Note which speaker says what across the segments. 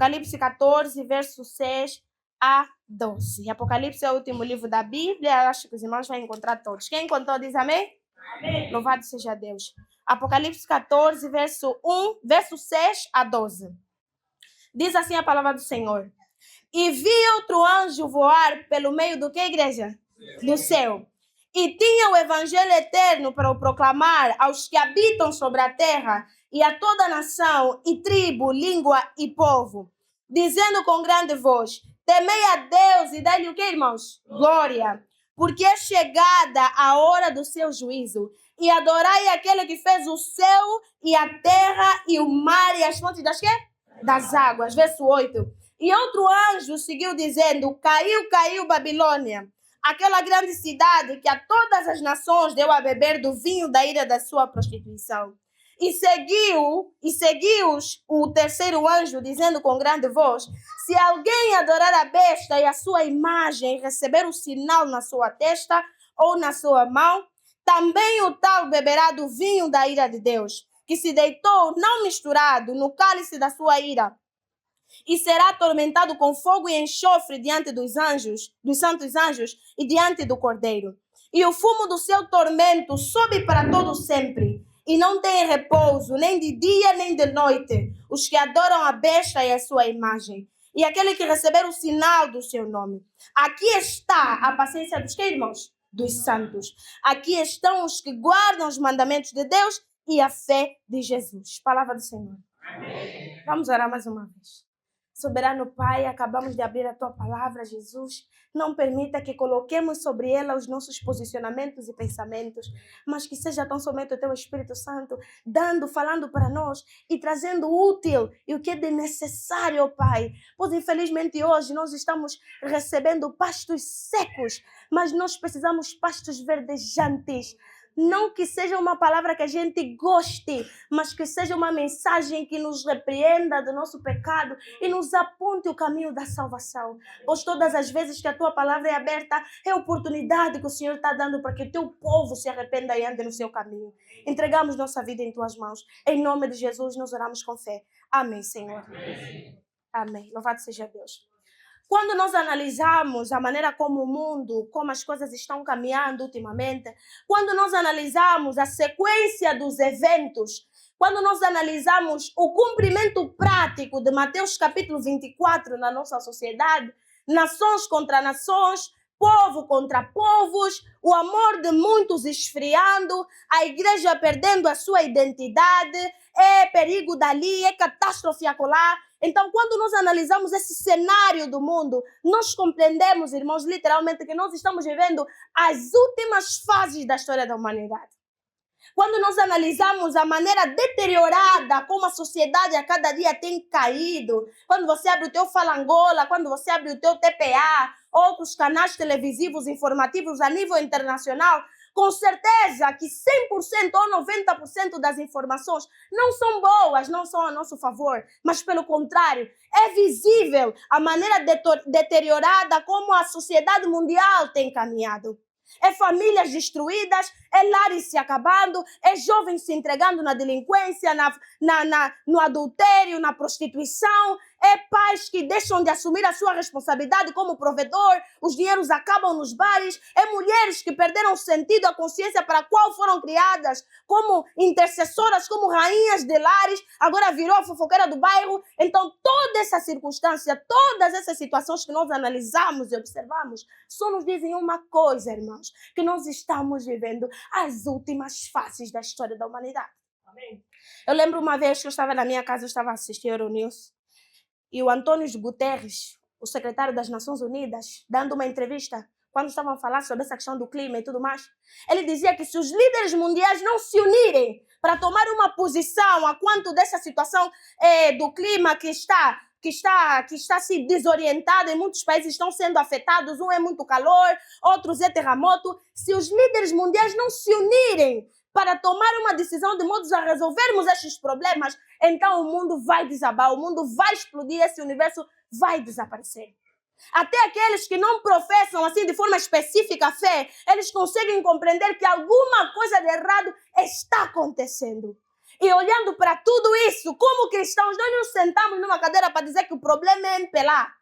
Speaker 1: Apocalipse 14, verso 6 a 12. Apocalipse é o último livro da Bíblia. Acho que os irmãos vão encontrar todos. Quem encontrou diz amém? Amém. Louvado seja Deus. Apocalipse 14, verso 6 a 12. Diz assim a palavra do Senhor. E vi outro anjo voar pelo meio do que, igreja? Do céu. E tinha o evangelho eterno para o proclamar aos que habitam sobre a terra e a toda nação e tribo, língua e povo, dizendo com grande voz, temei a Deus e dai-lhe o que, irmãos? Glória, porque é chegada a hora do seu juízo. E adorai aquele que fez o céu e a terra e o mar e as fontes das quê? Das águas. Verso 8. E outro anjo seguiu dizendo, caiu Babilônia, aquela grande cidade que a todas as nações deu a beber do vinho da ira da sua prostituição. E seguiu-os o terceiro anjo, dizendo com grande voz, se alguém adorar a besta e a sua imagem, receber o sinal na sua testa ou na sua mão, também o tal beberá do vinho da ira de Deus, que se deitou não misturado no cálice da sua ira, e será atormentado com fogo e enxofre diante dos santos anjos e diante do Cordeiro. E o fumo do seu tormento sobe para todo sempre, e não tem repouso, nem de dia nem de noite, os que adoram a besta e a sua imagem, e aquele que receber o sinal do seu nome. Aqui está a paciência dos que, irmãos? Dos santos. Aqui estão os que guardam os mandamentos de Deus e a fé de Jesus. Palavra do Senhor. Amém. Vamos orar mais uma vez. Soberano Pai, acabamos de abrir a Tua palavra, Jesus. Não permita que coloquemos sobre ela os nossos posicionamentos e pensamentos, mas que seja tão somente o Teu Espírito Santo, falando para nós e trazendo o útil e o que é de necessário, Pai. Pois infelizmente hoje nós estamos recebendo pastos secos, mas nós precisamos pastos verdejantes. Não que seja uma palavra que a gente goste, mas que seja uma mensagem que nos repreenda do nosso pecado e nos aponte o caminho da salvação. Pois todas as vezes que a tua palavra é aberta, é a oportunidade que o Senhor está dando para que o teu povo se arrependa e ande no seu caminho. Entregamos nossa vida em tuas mãos. Em nome de Jesus, nós oramos com fé. Amém, Senhor. Amém. Amém. Louvado seja Deus. Quando nós analisamos a maneira como o mundo, como as coisas estão caminhando ultimamente, quando nós analisamos a sequência dos eventos, quando nós analisamos o cumprimento prático de Mateus capítulo 24 na nossa sociedade, nações contra nações, povo contra povos, o amor de muitos esfriando, a igreja perdendo a sua identidade, é perigo dali, é catástrofe acolá. Então, quando nós analisamos esse cenário do mundo, nós compreendemos, irmãos, literalmente que nós estamos vivendo as últimas fases da história da humanidade. Quando nós analisamos a maneira deteriorada como a sociedade a cada dia tem caído, quando você abre o teu Falangola, quando você abre o teu TPA, outros canais televisivos informativos a nível internacional, com certeza que 100% ou 90% das informações não são boas, não são a nosso favor, mas pelo contrário, é visível a maneira deteriorada como a sociedade mundial tem caminhado. É famílias destruídas, é lares se acabando, é jovens se entregando na delinquência, no adultério, na prostituição, é pais que deixam de assumir a sua responsabilidade como provedor, os dinheiros acabam nos bares, é mulheres que perderam o sentido, a consciência para a qual foram criadas, como intercessoras, como rainhas de lares, agora virou a fofoqueira do bairro. Então toda essa circunstância, todas essas situações que nós analisamos e observamos, só nos dizem uma coisa, irmãos, que nós estamos vivendo as últimas fases da história da humanidade. Amém. Eu lembro uma vez que eu estava na minha casa, eu estava assistindo a Euronews, e o Antônio Guterres, o secretário das Nações Unidas, dando uma entrevista, quando estavam a falar sobre essa questão do clima e tudo mais, ele dizia que se os líderes mundiais não se unirem para tomar uma posição a quanto dessa situação do clima que está se desorientada, e muitos países estão sendo afetados, um é muito calor, outros é terremoto, se os líderes mundiais não se unirem para tomar uma decisão de modo a resolvermos estes problemas, então o mundo vai desabar, o mundo vai explodir, esse universo vai desaparecer. Até aqueles que não professam assim de forma específica a fé, eles conseguem compreender que alguma coisa de errado está acontecendo. E olhando para tudo isso, como cristãos, nós não sentamos numa cadeira para dizer que o problema é MPLA.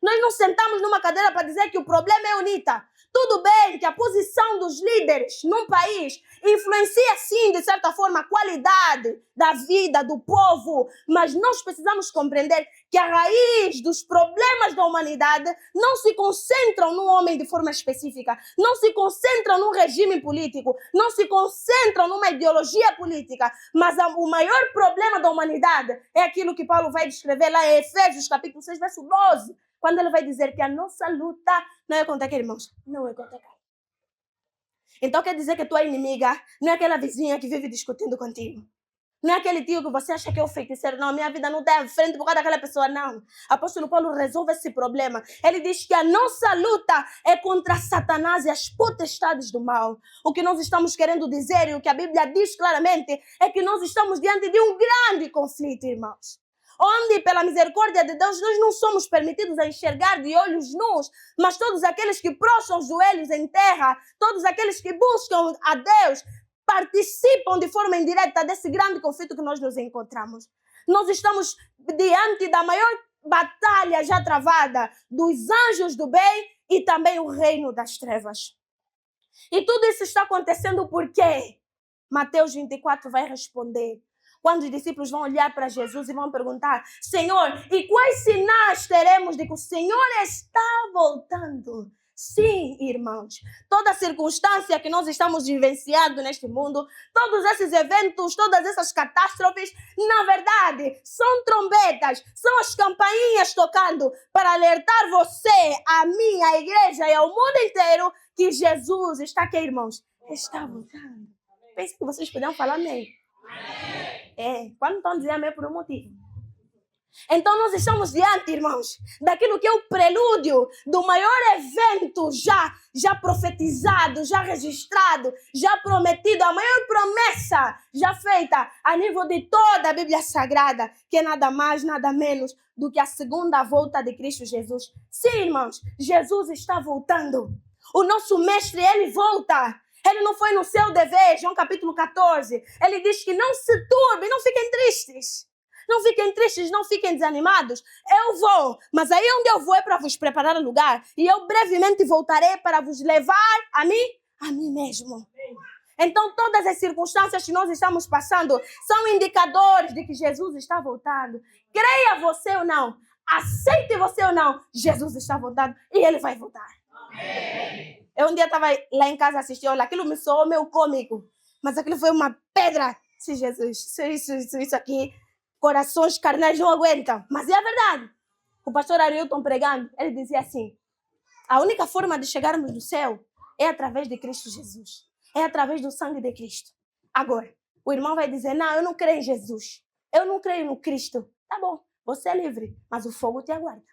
Speaker 1: Nós não sentamos numa cadeira para dizer que o problema é UNITA. Tudo bem que a posição dos líderes num país influencia, sim, de certa forma, a qualidade da vida do povo, mas nós precisamos compreender que a raiz dos problemas da humanidade não se concentram num homem de forma específica, não se concentram num regime político, não se concentram numa ideologia política, mas o maior problema da humanidade é aquilo que Paulo vai descrever lá em Efésios, capítulo 6, verso 12, quando ele vai dizer que a nossa luta não é contra quem, irmãos? Não é contra quem. Então quer dizer que tua inimiga não é aquela vizinha que vive discutindo contigo. Não é aquele tio que você acha que é o feiticeiro. Não, minha vida não está à frente por causa daquela pessoa, não. Apóstolo Paulo resolve esse problema. Ele diz que a nossa luta é contra Satanás e as potestades do mal. O que nós estamos querendo dizer e o que a Bíblia diz claramente é que nós estamos diante de um grande conflito, irmãos. Onde, pela misericórdia de Deus, nós não somos permitidos a enxergar de olhos nus, mas todos aqueles que prostram os joelhos em terra, todos aqueles que buscam a Deus, participam de forma indireta desse grande conflito que nós nos encontramos. Nós estamos diante da maior batalha já travada dos anjos do bem e também o reino das trevas. E tudo isso está acontecendo porque Mateus 24 vai responder. Quando os discípulos vão olhar para Jesus e vão perguntar: Senhor, e quais sinais teremos de que o Senhor está voltando? Sim, irmãos, toda circunstância que nós estamos vivenciando neste mundo, todos esses eventos, todas essas catástrofes, na verdade, são trombetas, são as campainhas tocando para alertar você, a mim, a igreja e ao mundo inteiro que Jesus está aqui, irmãos, está voltando. Pense que vocês puderam falar amém. Quando estão dizendo amém por um motivo. Então nós estamos diante, irmãos, daquilo que é o prelúdio do maior evento já profetizado, já registrado, já prometido, a maior promessa já feita a nível de toda a Bíblia Sagrada, que é nada mais, nada menos do que a segunda volta de Cristo Jesus. Sim, irmãos, Jesus está voltando. O nosso mestre, ele volta. Ele não foi no seu dever, João capítulo 14. Ele diz que não se turbem, não fiquem tristes. Não fiquem tristes, não fiquem desanimados. Eu vou, mas aí onde eu vou é para vos preparar o lugar. E eu brevemente voltarei para vos levar a mim mesmo. Então todas as circunstâncias que nós estamos passando são indicadores de que Jesus está voltando. Creia você ou não, aceite você ou não, Jesus está voltando e ele vai voltar. Amém. Eu um dia estava lá em casa assistindo, olha, aquilo me soou meio cômico, mas aquilo foi uma pedra. Se Jesus, isso aqui, corações carnais não aguentam. Mas é a verdade. O pastor Arilton pregando, ele dizia assim, a única forma de chegarmos no céu é através de Cristo Jesus. É através do sangue de Cristo. Agora, o irmão vai dizer, não, eu não creio em Jesus. Eu não creio no Cristo. Tá bom, você é livre, mas o fogo te aguarda.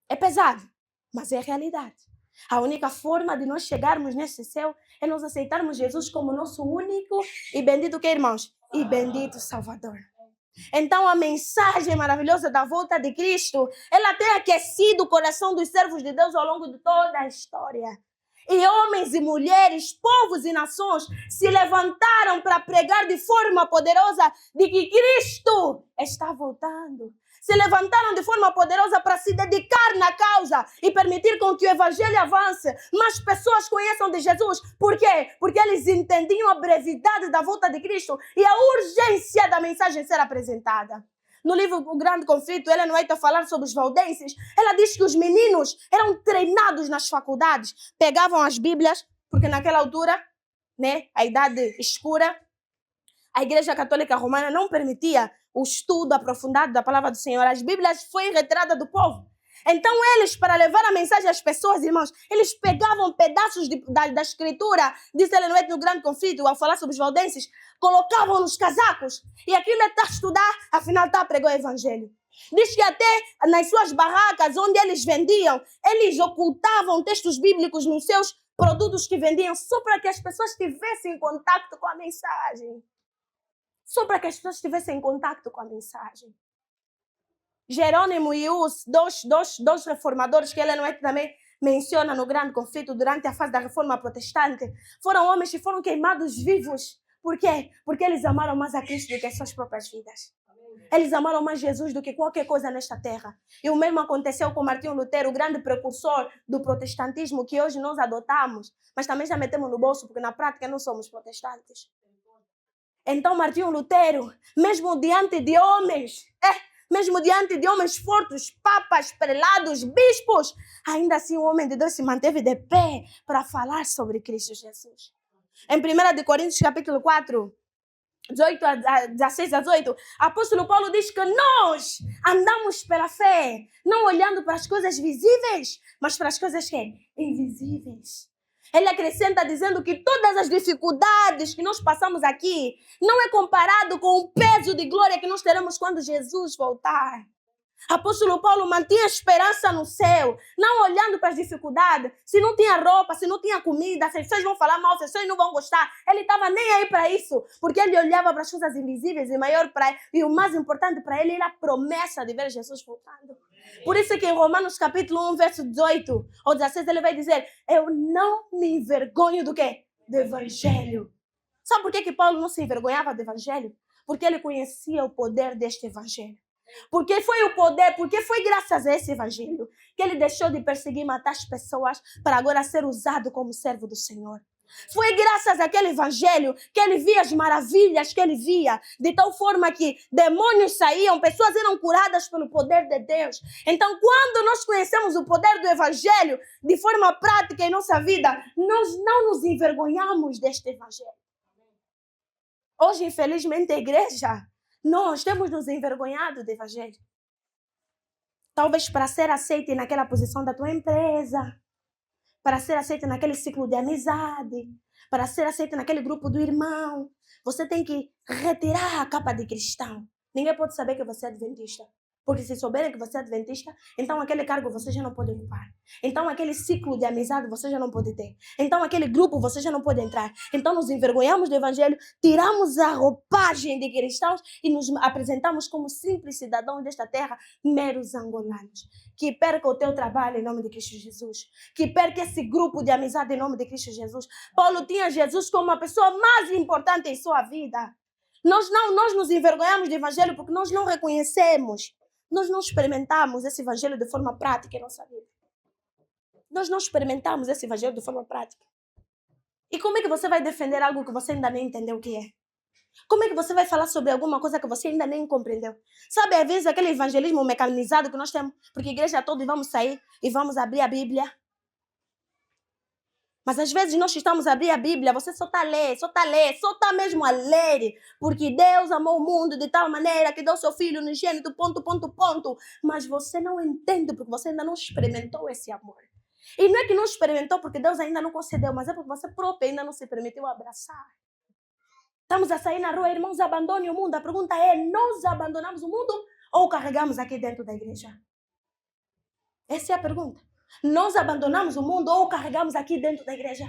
Speaker 1: É pesado, mas é a realidade. A única forma de nós chegarmos nesse céu é nós aceitarmos Jesus como nosso único e bendito que, irmãos? E bendito Salvador. Então a mensagem maravilhosa da volta de Cristo, ela tem aquecido o coração dos servos de Deus ao longo de toda a história. E homens e mulheres, povos e nações se levantaram para pregar de forma poderosa de que Cristo está voltando. Se levantaram de forma poderosa para se dedicar na causa e permitir com que o evangelho avance. Mais pessoas conheçam de Jesus. Por quê? Porque eles entendiam a brevidade da volta de Cristo e a urgência da mensagem ser apresentada. No livro O Grande Conflito, Ellen White, a falar sobre os valdenses, ela diz que os meninos eram treinados nas faculdades, pegavam as Bíblias, porque naquela altura, a idade escura, a Igreja Católica Romana não permitia o estudo aprofundado da palavra do Senhor. As Bíblias foram retiradas do povo. Então eles, para levar a mensagem às pessoas, irmãos, eles pegavam pedaços da escritura, diz Ellen White no Grande Conflito, ao falar sobre os valdenses, colocavam nos casacos, e aquilo está a estudar, afinal está a pregar o evangelho. Diz que até nas suas barracas, onde eles vendiam, eles ocultavam textos bíblicos nos seus produtos que vendiam, só para que as pessoas tivessem contato com a mensagem. Só para que as pessoas tivessem contato com a mensagem. Jerônimo e os dois reformadores que Ellen White também menciona no Grande Conflito durante a fase da Reforma Protestante, foram homens que foram queimados vivos Por quê? Porque eles amaram mais a Cristo do que as suas próprias vidas. Eles amaram mais Jesus do que qualquer coisa nesta terra. E o mesmo aconteceu com Martinho Lutero, o grande precursor do protestantismo que hoje nós adotamos, mas também já metemos no bolso, porque na prática não somos protestantes. Então Martinho Lutero, mesmo diante de homens fortes, papas, prelados, bispos, ainda assim o homem de Deus se manteve de pé para falar sobre Cristo Jesus. Em 1 Coríntios capítulo 4, 16 a 18, apóstolo Paulo diz que nós andamos pela fé, não olhando para as coisas visíveis, mas para as coisas que? Invisíveis. Ele acrescenta dizendo que todas as dificuldades que nós passamos aqui não é comparado com o peso de glória que nós teremos quando Jesus voltar. Apóstolo Paulo mantinha a esperança no céu, não olhando para as dificuldades, se não tinha roupa, se não tinha comida, se as pessoas vão falar mal, se as pessoas não vão gostar. Ele estava nem aí para isso, porque ele olhava para as coisas invisíveis e o mais importante para ele era a promessa de ver Jesus voltando. Por isso que em Romanos capítulo 1, verso 18 ou 16, ele vai dizer, eu não me envergonho do quê? Do evangelho. Sabe por que Paulo não se envergonhava do evangelho? Porque ele conhecia o poder deste evangelho. Porque foi graças a esse evangelho que ele deixou de perseguir e matar as pessoas para agora ser usado como servo do Senhor. Foi graças àquele evangelho que ele via as maravilhas que ele via, de tal forma que demônios saíam, pessoas eram curadas pelo poder de Deus. Então, quando nós conhecemos o poder do evangelho de forma prática em nossa vida, nós não nos envergonhamos deste evangelho. Hoje, infelizmente, a igreja, nós temos nos envergonhado do evangelho. Talvez para ser aceite naquela posição da tua empresa, para ser aceite naquele ciclo de amizade, para ser aceite naquele grupo do irmão, você tem que retirar a capa de cristão. Ninguém pode saber que você é adventista. Porque se souberem que você é adventista, então aquele cargo você já não pode ocupar. Então aquele ciclo de amizade você já não pode ter. Então aquele grupo você já não pode entrar. Então nos envergonhamos do evangelho, tiramos a roupagem de cristãos e nos apresentamos como simples cidadãos desta terra, meros angolanos. Que perca o teu trabalho em nome de Cristo Jesus. Que perca esse grupo de amizade em nome de Cristo Jesus. Paulo tinha Jesus como a pessoa mais importante em sua vida. Nós nos envergonhamos do evangelho porque nós não reconhecemos. Nós não experimentamos esse evangelho de forma prática em nossa vida. Nós não experimentamos esse evangelho de forma prática. E como é que você vai defender algo que você ainda nem entendeu o que é? Como é que você vai falar sobre alguma coisa que você ainda nem compreendeu? Sabe, às vezes aquele evangelismo mecanizado que nós temos, porque a igreja toda vamos sair e vamos abrir a Bíblia. Mas às vezes nós estamos a abrir a Bíblia, você só está a ler, só está mesmo a ler. Porque Deus amou o mundo de tal maneira que deu seu Filho unigênito, ponto. Mas você não entende porque você ainda não experimentou esse amor. E não é que não experimentou porque Deus ainda não concedeu, mas é porque você próprio ainda não se permitiu abraçar. Estamos a sair na rua, irmãos, abandone o mundo. A pergunta é, nós abandonamos o mundo ou carregamos aqui dentro da igreja? Essa é a pergunta. Nós abandonamos o mundo ou carregamos aqui dentro da igreja?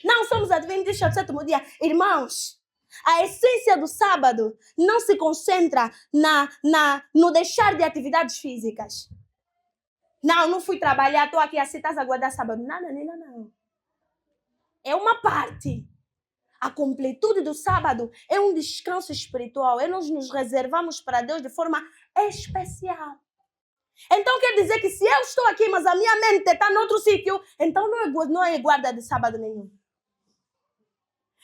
Speaker 1: Não somos adventistas do sétimo dia. Irmãos, a essência do sábado não se concentra no deixar de atividades físicas. Não fui trabalhar, estou aqui assim, estás a guardar sábado. Não. É uma parte. A completude do sábado é um descanso espiritual. Nós nos reservamos para Deus de forma especial. Então quer dizer que se eu estou aqui, mas a minha mente está noutro sítio, então não é guarda de sábado nenhum.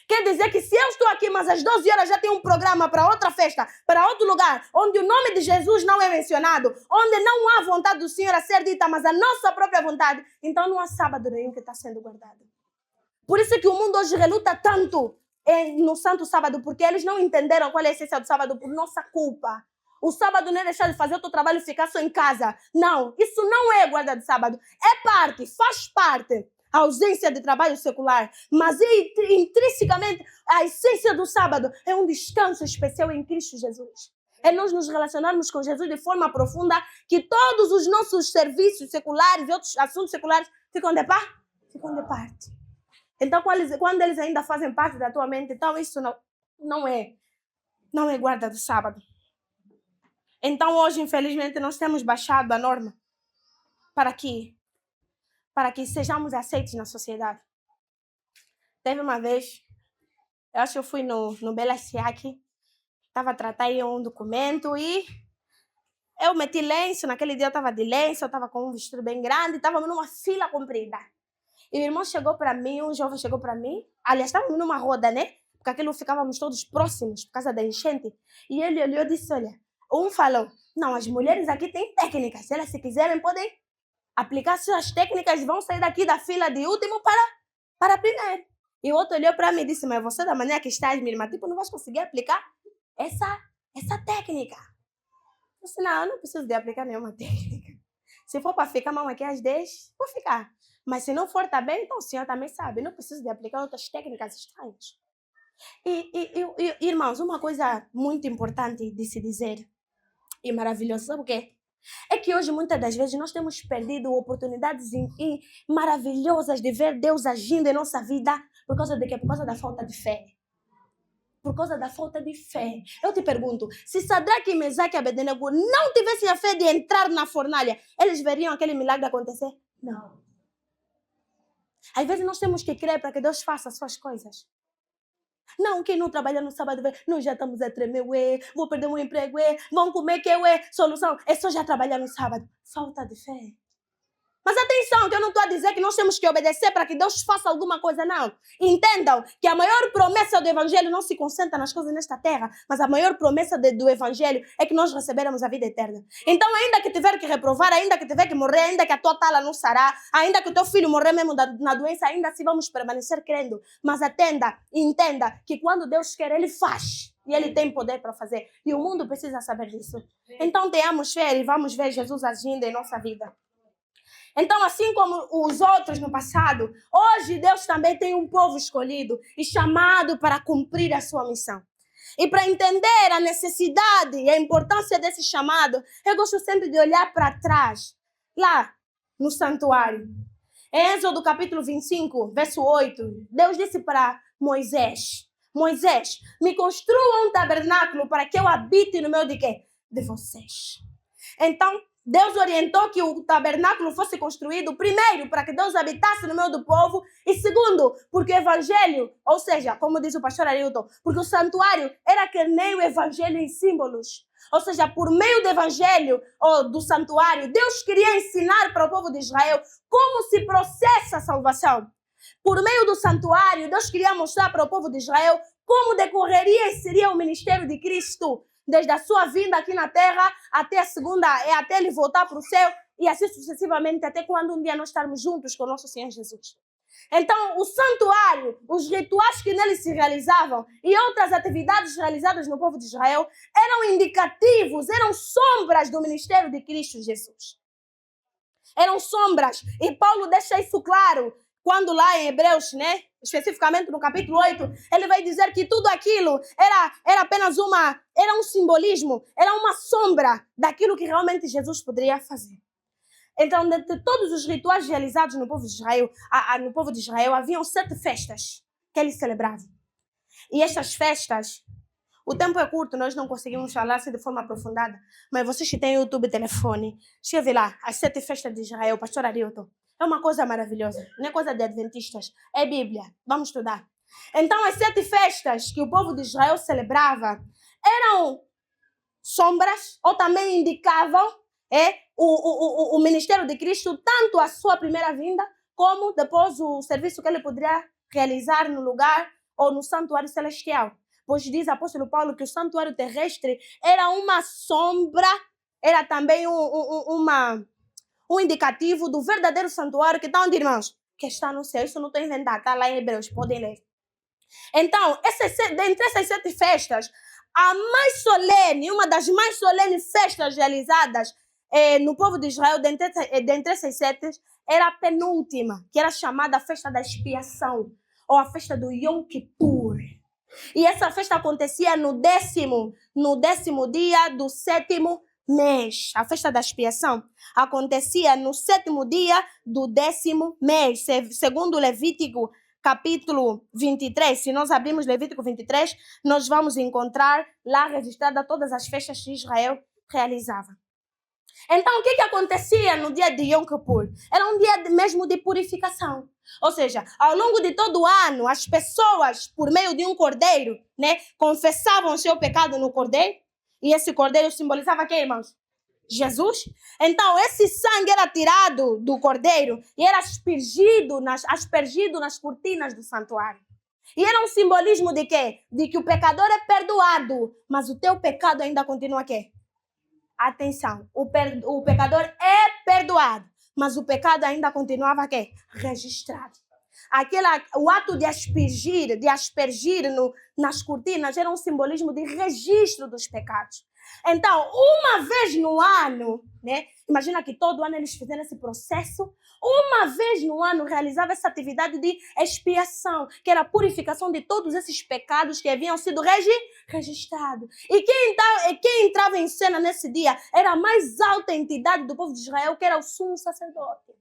Speaker 1: Quer dizer que se eu estou aqui, mas às 12 horas já tem um programa para outra festa, para outro lugar, onde o nome de Jesus não é mencionado, onde não há vontade do Senhor a ser dita, mas a nossa própria vontade, então não há sábado nenhum que está sendo guardado. Por isso que o mundo hoje reluta tanto no Santo Sábado, porque eles não entenderam qual é a essência do sábado por nossa culpa. O sábado não é deixar de fazer o teu trabalho e ficar só em casa. Não, isso não é guarda de sábado. É parte, faz parte a ausência de trabalho secular. Mas intrinsecamente, a essência do sábado é um descanso especial em Cristo Jesus. É nós nos relacionarmos com Jesus de forma profunda, que todos os nossos serviços seculares e outros assuntos seculares ficam de parte. Então, quando eles ainda fazem parte da tua mente, então isso não é guarda do sábado. Então, hoje, infelizmente, nós temos baixado a norma para que sejamos aceitos na sociedade. Teve uma vez, Eu acho que eu fui no Bela Siak, estava a tratar aí um documento e eu meti lenço. Naquele dia eu estava de lenço, eu estava com um vestido bem grande, estávamos numa fila comprida. E o irmão chegou para mim, um jovem chegou para mim, aliás, estávamos numa roda, né? Porque aquilo ficávamos todos próximos por causa da enchente. E ele olhou e disse, olha, um falou, não, as mulheres aqui têm técnicas, se elas se quiserem podem aplicar suas técnicas e vão sair daqui da fila de último para primeiro. E o outro olhou para mim e disse, mas você da maneira que estás, minha irmã, tipo, não vais conseguir aplicar essa técnica. Eu disse, não, eu não preciso de aplicar nenhuma técnica. Se for para ficar mal aqui às 10, vou ficar. Mas se não for também, então o senhor também sabe, não preciso de aplicar outras técnicas estranhas. E irmãos, uma coisa muito importante de se dizer e maravilhosa, sabe o quê? É que hoje, muitas das vezes, nós temos perdido oportunidades maravilhosas de ver Deus agindo em nossa vida. Por causa de quê? Por causa da falta de fé. Por causa da falta de fé. Eu te pergunto, se Sadraque, Mesaque e Abednego não tivessem a fé de entrar na fornalha, eles veriam aquele milagre acontecer? Não. Às vezes nós temos que crer para que Deus faça as suas coisas. Não, quem não trabalha no sábado, nós já estamos a tremer, vou perder meu emprego, vão comer que solução é só já trabalhar no sábado. Falta de fé. Mas atenção, que eu não estou a dizer que nós temos que obedecer para que Deus faça alguma coisa, não. Entendam que a maior promessa do Evangelho não se concentra nas coisas nesta terra, mas a maior promessa do Evangelho é que nós receberemos a vida eterna. Então, ainda que tiver que reprovar, ainda que tiver que morrer, ainda que a tua tala não sará, ainda que o teu filho morrer mesmo na doença, ainda assim vamos permanecer crendo. Mas atenda, entenda que quando Deus quer, Ele faz. E Ele tem poder para fazer. E o mundo precisa saber disso. Então, tenhamos fé e vamos ver Jesus agindo em nossa vida. Então, assim como os outros no passado, hoje Deus também tem um povo escolhido e chamado para cumprir a sua missão. E para entender a necessidade e a importância desse chamado, eu gosto sempre de olhar para trás, lá no santuário. Em Êxodo capítulo 25, verso 8, Deus disse para Moisés, Moisés, me construa um tabernáculo para que eu habite no meio de quê? De vocês. Então, Deus orientou que o tabernáculo fosse construído, primeiro, para que Deus habitasse no meio do povo, e segundo, porque o evangelho, ou seja, como diz o pastor Arilton, porque o santuário era que nem o evangelho em símbolos. Ou seja, por meio do evangelho ou do santuário, Deus queria ensinar para o povo de Israel como se processa a salvação. Por meio do santuário, Deus queria mostrar para o povo de Israel como decorreria e seria o ministério de Cristo, desde a sua vinda aqui na terra até a segunda, até ele voltar para o céu e assim sucessivamente, até quando um dia nós estarmos juntos com o nosso Senhor Jesus. Então, o santuário, os rituais que nele se realizavam e outras atividades realizadas no povo de Israel eram indicativos, eram sombras do ministério de Cristo Jesus. Eram sombras. E Paulo deixa isso claro quando lá em Hebreus, né? Especificamente no capítulo 8, ele vai dizer que tudo aquilo era apenas era um simbolismo, era uma sombra daquilo que realmente Jesus poderia fazer. Então, de todos os rituais realizados no povo de Israel, haviam 7 festas que eles celebravam. E estas festas, o tempo é curto, nós não conseguimos falar assim de forma aprofundada, mas vocês que têm YouTube e telefone, escreve lá, as 7 festas de Israel, pastor Arilton. É uma coisa maravilhosa, não é coisa de adventistas, é Bíblia, vamos estudar. Então, as 7 festas que o povo de Israel celebrava eram sombras, ou também indicavam o ministério de Cristo, tanto a sua primeira vinda, como depois o serviço que ele poderia realizar no lugar ou no santuário celestial. Pois diz o apóstolo Paulo que o santuário terrestre era uma sombra, era também um indicativo do verdadeiro santuário que está onde, irmãos? Que está no céu. Isso não estou inventando, está lá em Hebreus, podem ler. Então, dentre essas 7 festas, a mais solene, uma das mais solenes festas realizadas no povo de Israel, dentre essas 7, era a penúltima, que era chamada a festa da expiação, ou a festa do Yom Kippur. E essa festa acontecia no décimo dia do 7º mês. A festa da expiação acontecia no 7º dia do 10º mês, segundo Levítico capítulo 23. Se nós abrirmos Levítico 23, nós vamos encontrar lá registrada todas as festas que Israel realizava. Então, o que acontecia no dia de Yom Kippur? Era um dia mesmo de purificação. Ou seja, ao longo de todo o ano, as pessoas, por meio de um cordeiro, né, confessavam o seu pecado no cordeiro. E esse cordeiro simbolizava quem, irmãos? Jesus. Então, esse sangue era tirado do cordeiro e era aspergido nas cortinas do santuário. E era um simbolismo de quê? De que o pecador é perdoado, mas o teu pecado ainda continua quê? Atenção, o pecador é perdoado, mas o pecado ainda continuava quê? Registrado. O ato de aspergir nas cortinas era um simbolismo de registro dos pecados. Então, uma vez no ano, né? Imagina que todo ano eles fizeram esse processo. Uma vez no ano realizava essa atividade de expiação, que era a purificação de todos esses pecados que haviam sido registrados. E quem entrava em cena nesse dia era a mais alta entidade do povo de Israel, que era o sumo sacerdote.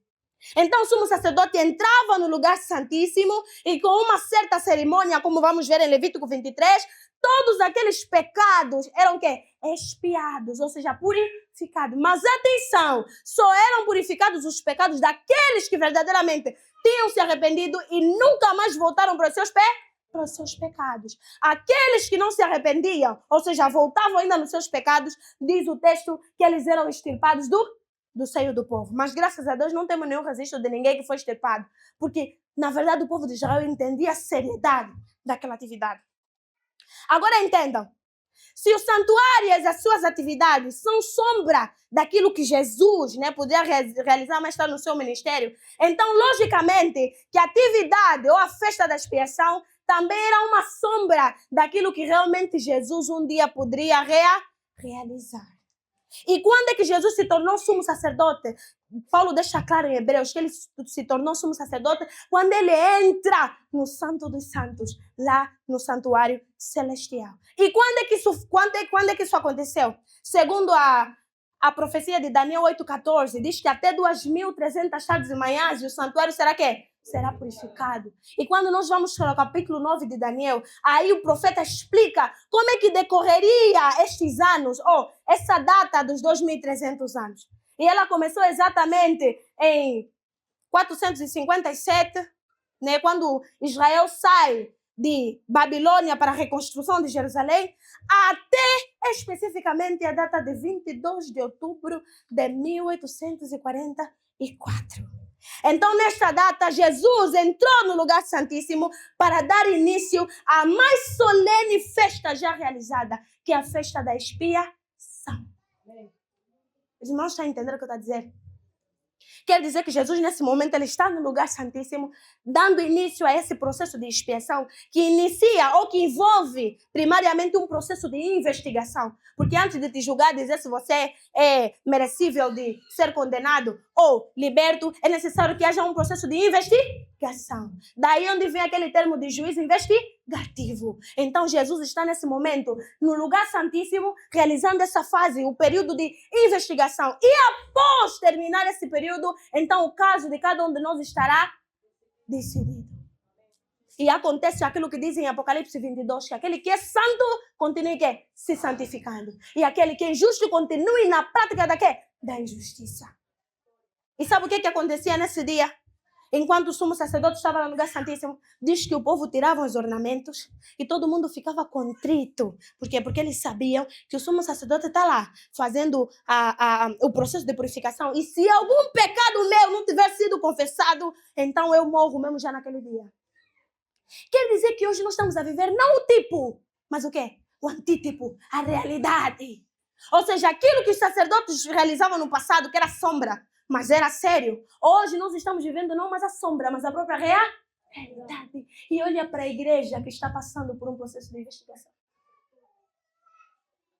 Speaker 1: Então o sumo sacerdote entrava no lugar santíssimo e com uma certa cerimônia, como vamos ver em Levítico 23, todos aqueles pecados eram o quê? Expiados, ou seja, purificados. Mas atenção, só eram purificados os pecados daqueles que verdadeiramente tinham se arrependido e nunca mais voltaram para os seus pecados. Aqueles que não se arrependiam, ou seja, voltavam ainda nos seus pecados, diz o texto que eles eram extirpados do seio do povo. Mas graças a Deus não temos nenhum registro de ninguém que foi extirpado. Porque, na verdade, o povo de Israel entendia a seriedade daquela atividade. Agora entendam. Se o santuário e as suas atividades são sombra daquilo que Jesus, né, podia realizar mais tarde no seu ministério, então, logicamente, que a atividade ou a festa da expiação também era uma sombra daquilo que realmente Jesus um dia poderia realizar. E quando é que Jesus se tornou sumo sacerdote? Paulo deixa claro em Hebreus que ele se tornou sumo sacerdote quando ele entra no Santo dos Santos, lá no santuário celestial. E quando é que isso aconteceu? Segundo a profecia de Daniel 8,14, diz que até 2.300 tardes e manhãs o santuário será quê? Será purificado. E quando nós vamos para o capítulo 9 de Daniel, aí o profeta explica como é que decorreria estes anos, ou essa data dos 2.300 anos. E ela começou exatamente em 457, né, quando Israel sai de Babilônia para a reconstrução de Jerusalém, até especificamente a data de 22 de outubro de 1844. Então, nesta data, Jesus entrou no lugar santíssimo para dar início à mais solene festa já realizada, que é a festa da expiação. Os irmãos estão entendendo o que eu estou a dizer? Quer dizer que Jesus, nesse momento, ele está no lugar santíssimo, dando início a esse processo de expiação, que inicia ou que envolve, primariamente, um processo de investigação. Porque antes de te julgar, dizer se você é merecível de ser condenado ou liberto, é necessário que haja um processo de investigação. Daí onde vem aquele termo de juízo investigativo. Então, Jesus está nesse momento, no lugar santíssimo, realizando essa fase, o período de investigação. E após terminar esse período, então o caso de cada um de nós estará decidido. E acontece aquilo que diz em Apocalipse 22, que aquele que é santo continue que? Se santificando. E aquele que é injusto continue na prática da quê? Da injustiça. E sabe o que acontecia nesse dia? Enquanto o sumo sacerdote estava no lugar santíssimo, diz que o povo tirava os ornamentos e todo mundo ficava contrito. Por quê? Porque eles sabiam que o sumo sacerdote está lá fazendo o processo de purificação. E se algum pecado meu não tiver sido confessado, então eu morro mesmo já naquele dia. Quer dizer que hoje nós estamos a viver não o tipo, mas o quê? O antítipo, a realidade. Ou seja, aquilo que os sacerdotes realizavam no passado, que era sombra, mas era sério. Hoje nós estamos vivendo não mais a sombra, mas a própria realidade. E olha para a igreja que está passando por um processo de investigação.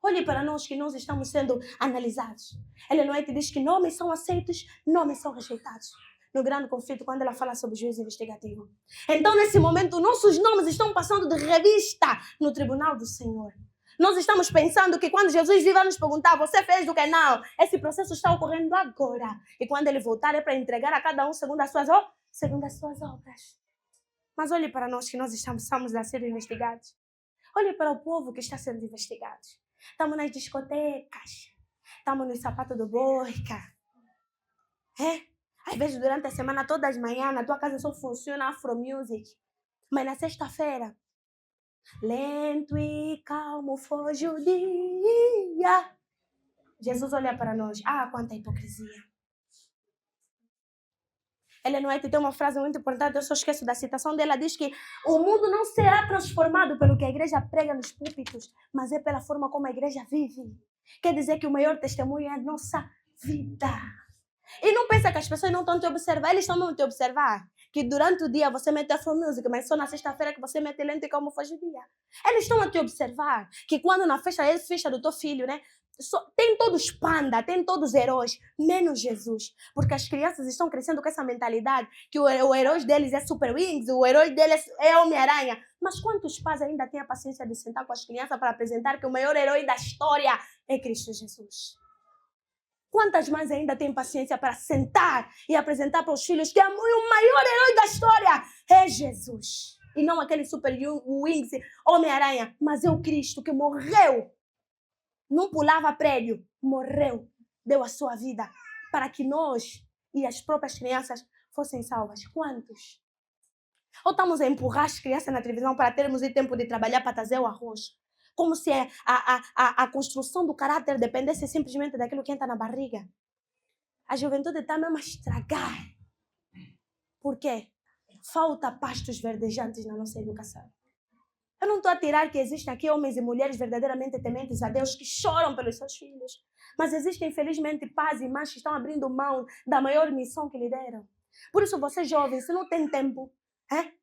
Speaker 1: Olhe para nós que nós estamos sendo analisados. Ellen White diz que nomes são aceitos, nomes são rejeitados. No grande conflito, quando ela fala sobre juízo investigativo. Então, nesse momento, nossos nomes estão passando de revista no tribunal do Senhor. Nós estamos pensando que quando Jesus vir vai nos perguntar, você fez do que não? Esse processo está ocorrendo agora. E quando ele voltar é para entregar a cada um segundo as suas obras. Mas olhe para nós que nós estamos a ser investigados. Olhe para o povo que está sendo investigado. Estamos nas discotecas. Estamos no sapato do boica. Às vezes, durante a semana, todas as manhãs, na tua casa só funciona Afro Music. Mas na sexta-feira, lento e calmo foge o dia. Jesus olha para nós. Ah, quanta hipocrisia. Ellen White tem uma frase muito importante, eu só esqueço da citação dela, diz que o mundo não será transformado pelo que a igreja prega nos púlpitos, mas é pela forma como a igreja vive. Quer dizer que o maior testemunho é a nossa vida. E não pensa que as pessoas não estão te observar, eles estão te observar. Que durante o dia você mete Afro Music, mas só na sexta-feira que você mete lento e como foge o dia. Eles estão a te observar. Que quando na festa do teu filho, né? Tem todos panda, tem todos heróis, menos Jesus. Porque as crianças estão crescendo com essa mentalidade que o herói deles é Super Wings, o herói deles é Homem-Aranha. Mas quantos pais ainda têm a paciência de sentar com as crianças para apresentar que o maior herói da história é Cristo Jesus? Quantas mães ainda têm paciência para sentar e apresentar para os filhos que o maior herói da história é Jesus? E não aquele Super Wings, Homem-Aranha, mas é o Cristo que morreu. Não pulava prédio, morreu, deu a sua vida para que nós e as próprias crianças fossem salvas. Quantos? Ou estamos a empurrar as crianças na televisão para termos o tempo de trabalhar para trazer o arroz? Como se a construção do caráter dependesse simplesmente daquilo que entra na barriga. A juventude está mesmo a estragar. Por quê? Falta pastos verdejantes na nossa educação. Eu não estou a tirar que existem aqui homens e mulheres verdadeiramente tementes a Deus que choram pelos seus filhos. Mas existem, infelizmente, pais e mães que estão abrindo mão da maior missão que lhe deram. Por isso, você jovem, se não tem tempo,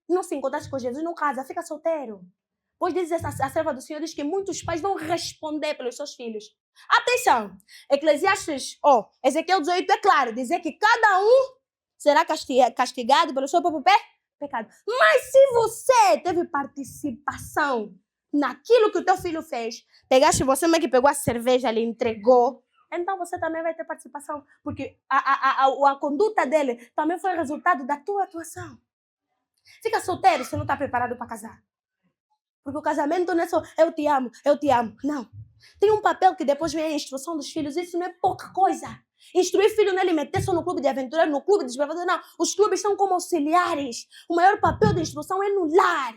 Speaker 1: não se encontraste com Jesus, não casa, fica solteiro. Pois diz a serva do Senhor, diz que muitos pais vão responder pelos seus filhos. Atenção! Eclesiastes, Ezequiel 18 é claro, dizer que cada um será castigado pelo seu próprio pecado. Mas se você teve participação naquilo que o teu filho fez, pegaste você mesmo que pegou a cerveja, lhe entregou, então você também vai ter participação. Porque a conduta dele também foi resultado da tua atuação. Fica solteiro se não está preparado para casar. Porque o casamento não é só eu te amo. Não. Tem um papel que depois vem a instrução dos filhos. Isso não é pouca coisa. Instruir filho não é ele meter só no clube de aventura, no clube de desbravador. Não. Os clubes são como auxiliares. O maior papel de instrução é no lar.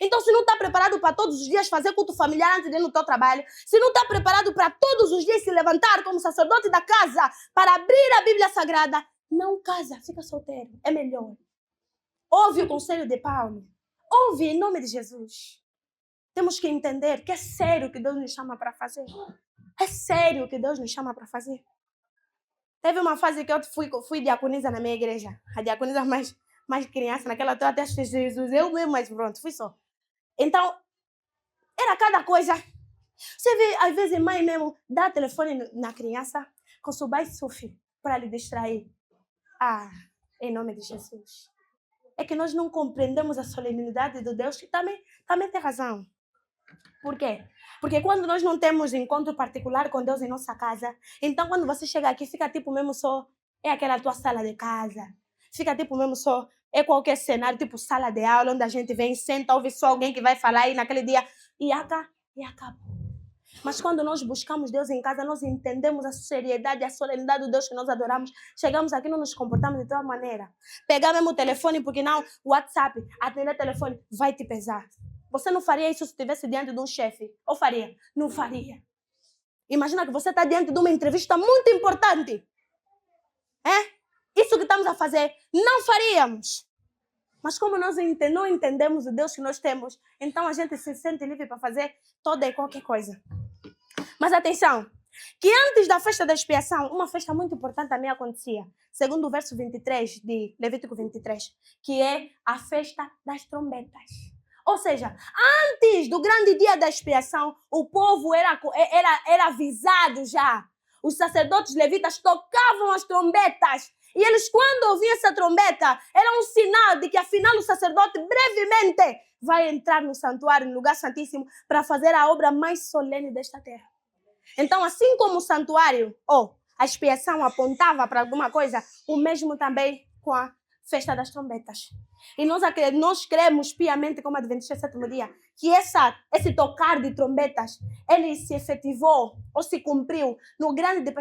Speaker 1: Então, se não está preparado para todos os dias fazer culto familiar antes de ir no teu trabalho, se não está preparado para todos os dias se levantar como sacerdote da casa para abrir a Bíblia Sagrada, não casa, fica solteiro. É melhor. Ouve o conselho de Paulo. Ouve em nome de Jesus. Temos que entender que é sério o que Deus nos chama para fazer. É sério o que Deus nos chama para fazer. Teve uma fase que eu fui diaconisa na minha igreja. A diaconisa mais criança, naquela altura até Jesus. Eu mesmo, mas pronto, fui só. Então, era cada coisa. Você vê, às vezes, mãe mesmo dá telefone na criança com subai sufi para lhe distrair. Em nome de Jesus. É que nós não compreendemos a solenidade do Deus que também tem razão. Por quê? Porque quando nós não temos encontro particular com Deus em nossa casa, então quando você chega aqui, fica tipo mesmo só, é aquela tua sala de casa. Fica tipo mesmo só, é qualquer cenário, tipo sala de aula, onde a gente vem, senta, ouve só alguém que vai falar aí naquele dia, e acabou. Mas quando nós buscamos Deus em casa, nós entendemos a seriedade, a solenidade do Deus que nós adoramos. Chegamos aqui e não nos comportamos de tal maneira. Pegar mesmo o telefone, porque não, o WhatsApp, atender o telefone, vai te pesar. Você não faria isso se estivesse diante de um chefe? Ou faria? Não faria. Imagina que você está diante de uma entrevista muito importante. Isso que estamos a fazer, não faríamos. Mas como nós não entendemos o Deus que nós temos, então a gente se sente livre para fazer toda e qualquer coisa. Mas atenção, que antes da festa da expiação, uma festa muito importante também acontecia. Segundo o verso 23 de Levítico 23, que é a festa das trombetas. Ou seja, antes do grande dia da expiação, o povo era avisado já. Os sacerdotes levitas tocavam as trombetas. E eles, quando ouviam essa trombeta, era um sinal de que, afinal, o sacerdote brevemente vai entrar no santuário, no lugar santíssimo, para fazer a obra mais solene desta terra. Então, assim como o santuário, a expiação apontava para alguma coisa, o mesmo também com a festa das trombetas. E nós cremos piamente, como Adventista do sétimo dia, que esse tocar de trombetas, ele se efetivou ou se cumpriu no grande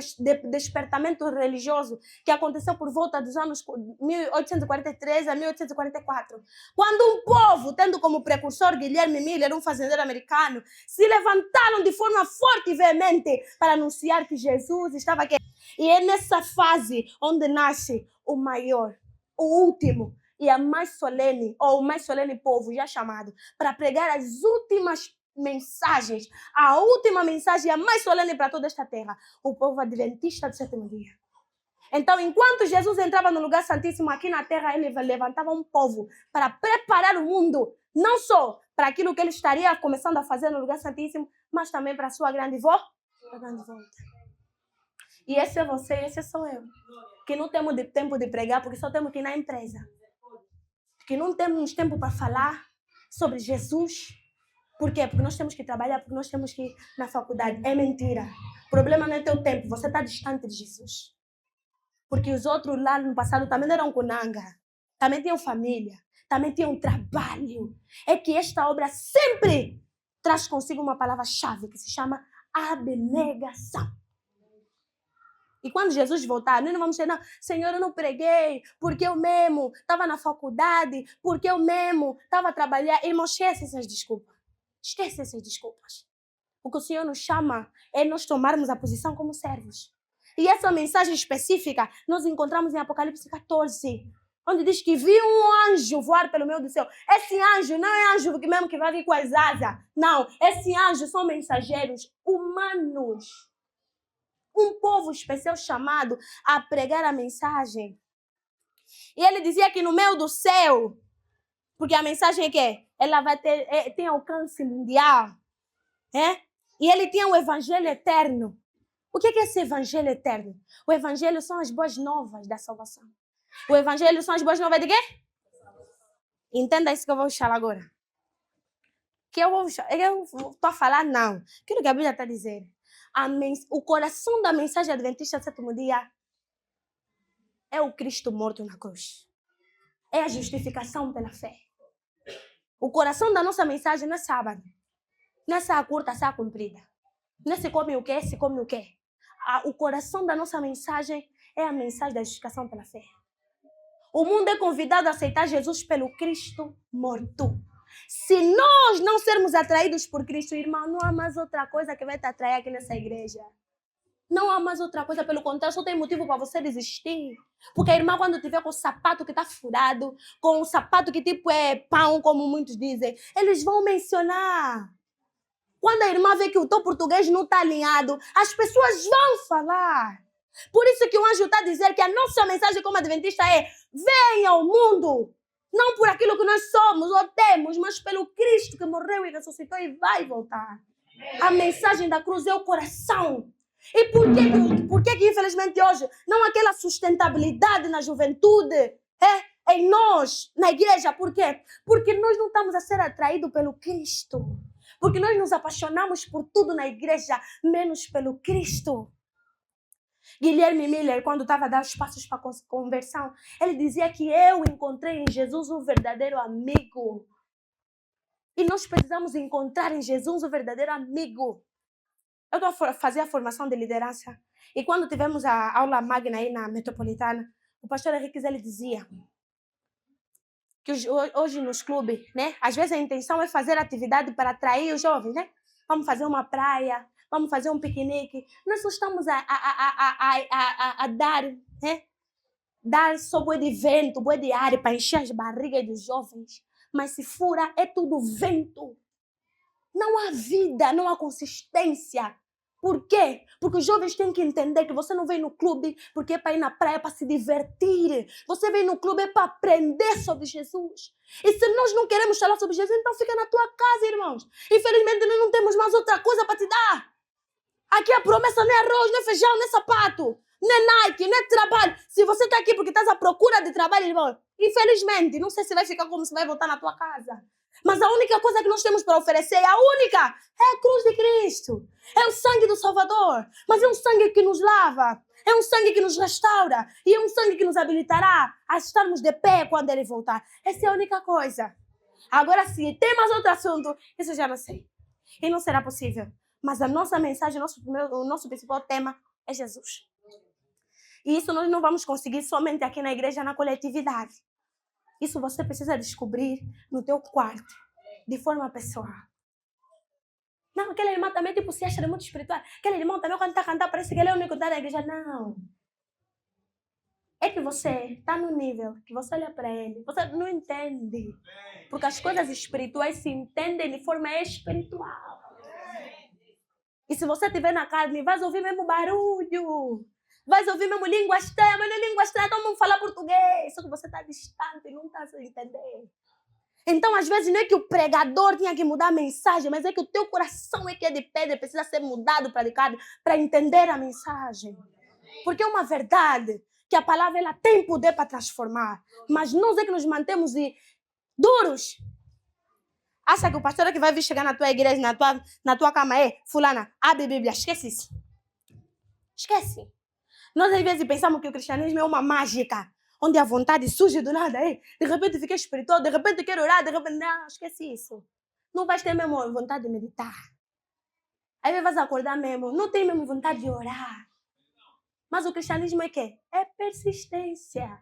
Speaker 1: despertamento religioso que aconteceu por volta dos anos 1843 a 1844. Quando um povo, tendo como precursor Guilherme Miller, um fazendeiro americano, se levantaram de forma forte e veemente para anunciar que Jesus estava aqui. E é nessa fase onde nasce o maior, o último e a mais solene, ou o mais solene povo já chamado, para pregar as últimas mensagens, a última mensagem, a mais solene para toda esta terra, o povo adventista do sétimo dia. Então, enquanto Jesus entrava no lugar santíssimo aqui na terra, ele levantava um povo para preparar o mundo, não só para aquilo que ele estaria começando a fazer no lugar santíssimo, mas também para a sua grande volta. E esse é você, esse sou eu. Que não temos tempo de pregar, porque só temos que ir na empresa. Que não temos tempo para falar sobre Jesus. Por quê? Porque nós temos que trabalhar, porque nós temos que ir na faculdade. É mentira. O problema não é teu tempo, você está distante de Jesus. Porque os outros lá no passado também eram kunanga. Também tinham família. Também tinham trabalho. É que esta obra sempre traz consigo uma palavra-chave que se chama abnegação. E quando Jesus voltar, nós não vamos dizer, não, Senhor, eu não preguei, porque eu mesmo estava na faculdade, porque eu mesmo estava a trabalhar. Irmão, esquece essas desculpas. Esquece essas desculpas. O que o Senhor nos chama é nós tomarmos a posição como servos. E essa mensagem específica nós encontramos em Apocalipse 14, onde diz que vi um anjo voar pelo meio do céu. Esse anjo não é anjo mesmo que vai vir com as asas. Não, esse anjo são mensageiros humanos. Um povo especial chamado a pregar a mensagem. E ele dizia que no meio do céu, porque a mensagem é que ela vai ter, tem alcance mundial. E ele tinha o evangelho eterno. O que é esse evangelho eterno? O evangelho são as boas novas da salvação. O evangelho são as boas novas de quê? Entenda isso que eu vou falar agora. Que eu estou a falar, não. Aquilo que a Bíblia está dizendo. O coração da mensagem adventista do sétimo dia é o Cristo morto na cruz. É a justificação pela fé. O coração da nossa mensagem não é sábado. Não é saia curta, saia comprida. Não é se come o quê, se come o quê. O coração da nossa mensagem é a mensagem da justificação pela fé. O mundo é convidado a aceitar Jesus pelo Cristo morto. Se nós não sermos atraídos por Cristo, irmão, não há mais outra coisa que vai te atrair aqui nessa igreja. Não há mais outra coisa, pelo contrário, só tem motivo para você desistir. Porque a irmã, quando tiver com o sapato que está furado, com o sapato que tipo é pão, como muitos dizem, eles vão mencionar. Quando a irmã vê que o teu português não está alinhado, as pessoas vão falar. Por isso que o anjo está a dizer que a nossa mensagem como adventista é: venha ao mundo. Não por aquilo que nós somos ou temos, mas pelo Cristo que morreu e ressuscitou e vai voltar. A mensagem da cruz é o coração. E por que infelizmente hoje não há aquela sustentabilidade na juventude? Em nós, na igreja. Por quê? Porque nós não estamos a ser atraídos pelo Cristo. Porque nós nos apaixonamos por tudo na igreja, menos pelo Cristo. Guilherme Miller, quando estava a dar os passos para a conversão, ele dizia que eu encontrei em Jesus um verdadeiro amigo. E nós precisamos encontrar em Jesus um verdadeiro amigo. Eu estou a fazer a formação de liderança. E quando tivemos a aula magna aí na Metropolitana, o pastor Henrique ele dizia que hoje nos clubes, né, às vezes a intenção é fazer atividade para atrair os jovens, né? Vamos fazer uma praia, vamos fazer um piquenique. Nós só estamos a dar, né? Dar só bué de vento, bué de ar para encher as barrigas dos jovens. Mas se fura, é tudo vento. Não há vida, não há consistência. Por quê? Porque os jovens têm que entender que você não vem no clube porque é para ir na praia, para se divertir. Você vem no clube é para aprender sobre Jesus. E se nós não queremos falar sobre Jesus, então fica na tua casa, irmãos. Infelizmente, nós não temos mais outra coisa para te dar. Aqui a promessa não é arroz, não é feijão, não é sapato, não é Nike, não é trabalho. Se você está aqui porque estás à procura de trabalho, irmão, infelizmente, não sei se vai ficar como se vai voltar na tua casa. Mas a única coisa que nós temos para oferecer, a única, é a cruz de Cristo. É o sangue do Salvador. Mas é um sangue que nos lava. É um sangue que nos restaura. E é um sangue que nos habilitará a estarmos de pé quando Ele voltar. Essa é a única coisa. Agora, se tem mais outro assunto, isso eu já não sei. E não será possível. Mas a nossa mensagem, o nosso principal tema é Jesus. E isso nós não vamos conseguir somente aqui na igreja, na coletividade. Isso você precisa descobrir no teu quarto, de forma pessoal. Não, aquele irmão também tipo, se acha muito espiritual. Aquele irmão também quando está a cantar parece que ele é o único que está na igreja. Não. É que você está no nível que você olha para ele, você não entende. Porque as coisas espirituais se entendem de forma espiritual. E se você estiver na carne, vai ouvir mesmo barulho. Vai ouvir mesmo língua estranha. Mas não é língua estranha, todo mundo fala português. Só que você está distante e não está a entender. Então, às vezes, não é que o pregador tinha que mudar a mensagem, mas é que o teu coração é que é de pedra, precisa ser mudado para de carne, para entender a mensagem. Porque é uma verdade que a palavra ela tem poder para transformar. Mas nós é que nos mantemos duros. Acha que o pastor é que vai vir chegar na tua igreja, na tua cama, fulana, abre a Bíblia, esquece isso. Esquece. Nós às vezes pensamos que o cristianismo é uma mágica, onde a vontade surge do nada, de repente fiquei espiritual, de repente quero orar, de repente, não, esquece isso. Não vais ter mesmo vontade de meditar. Aí vais acordar mesmo, não tem mesmo vontade de orar. Mas o cristianismo é quê? É persistência,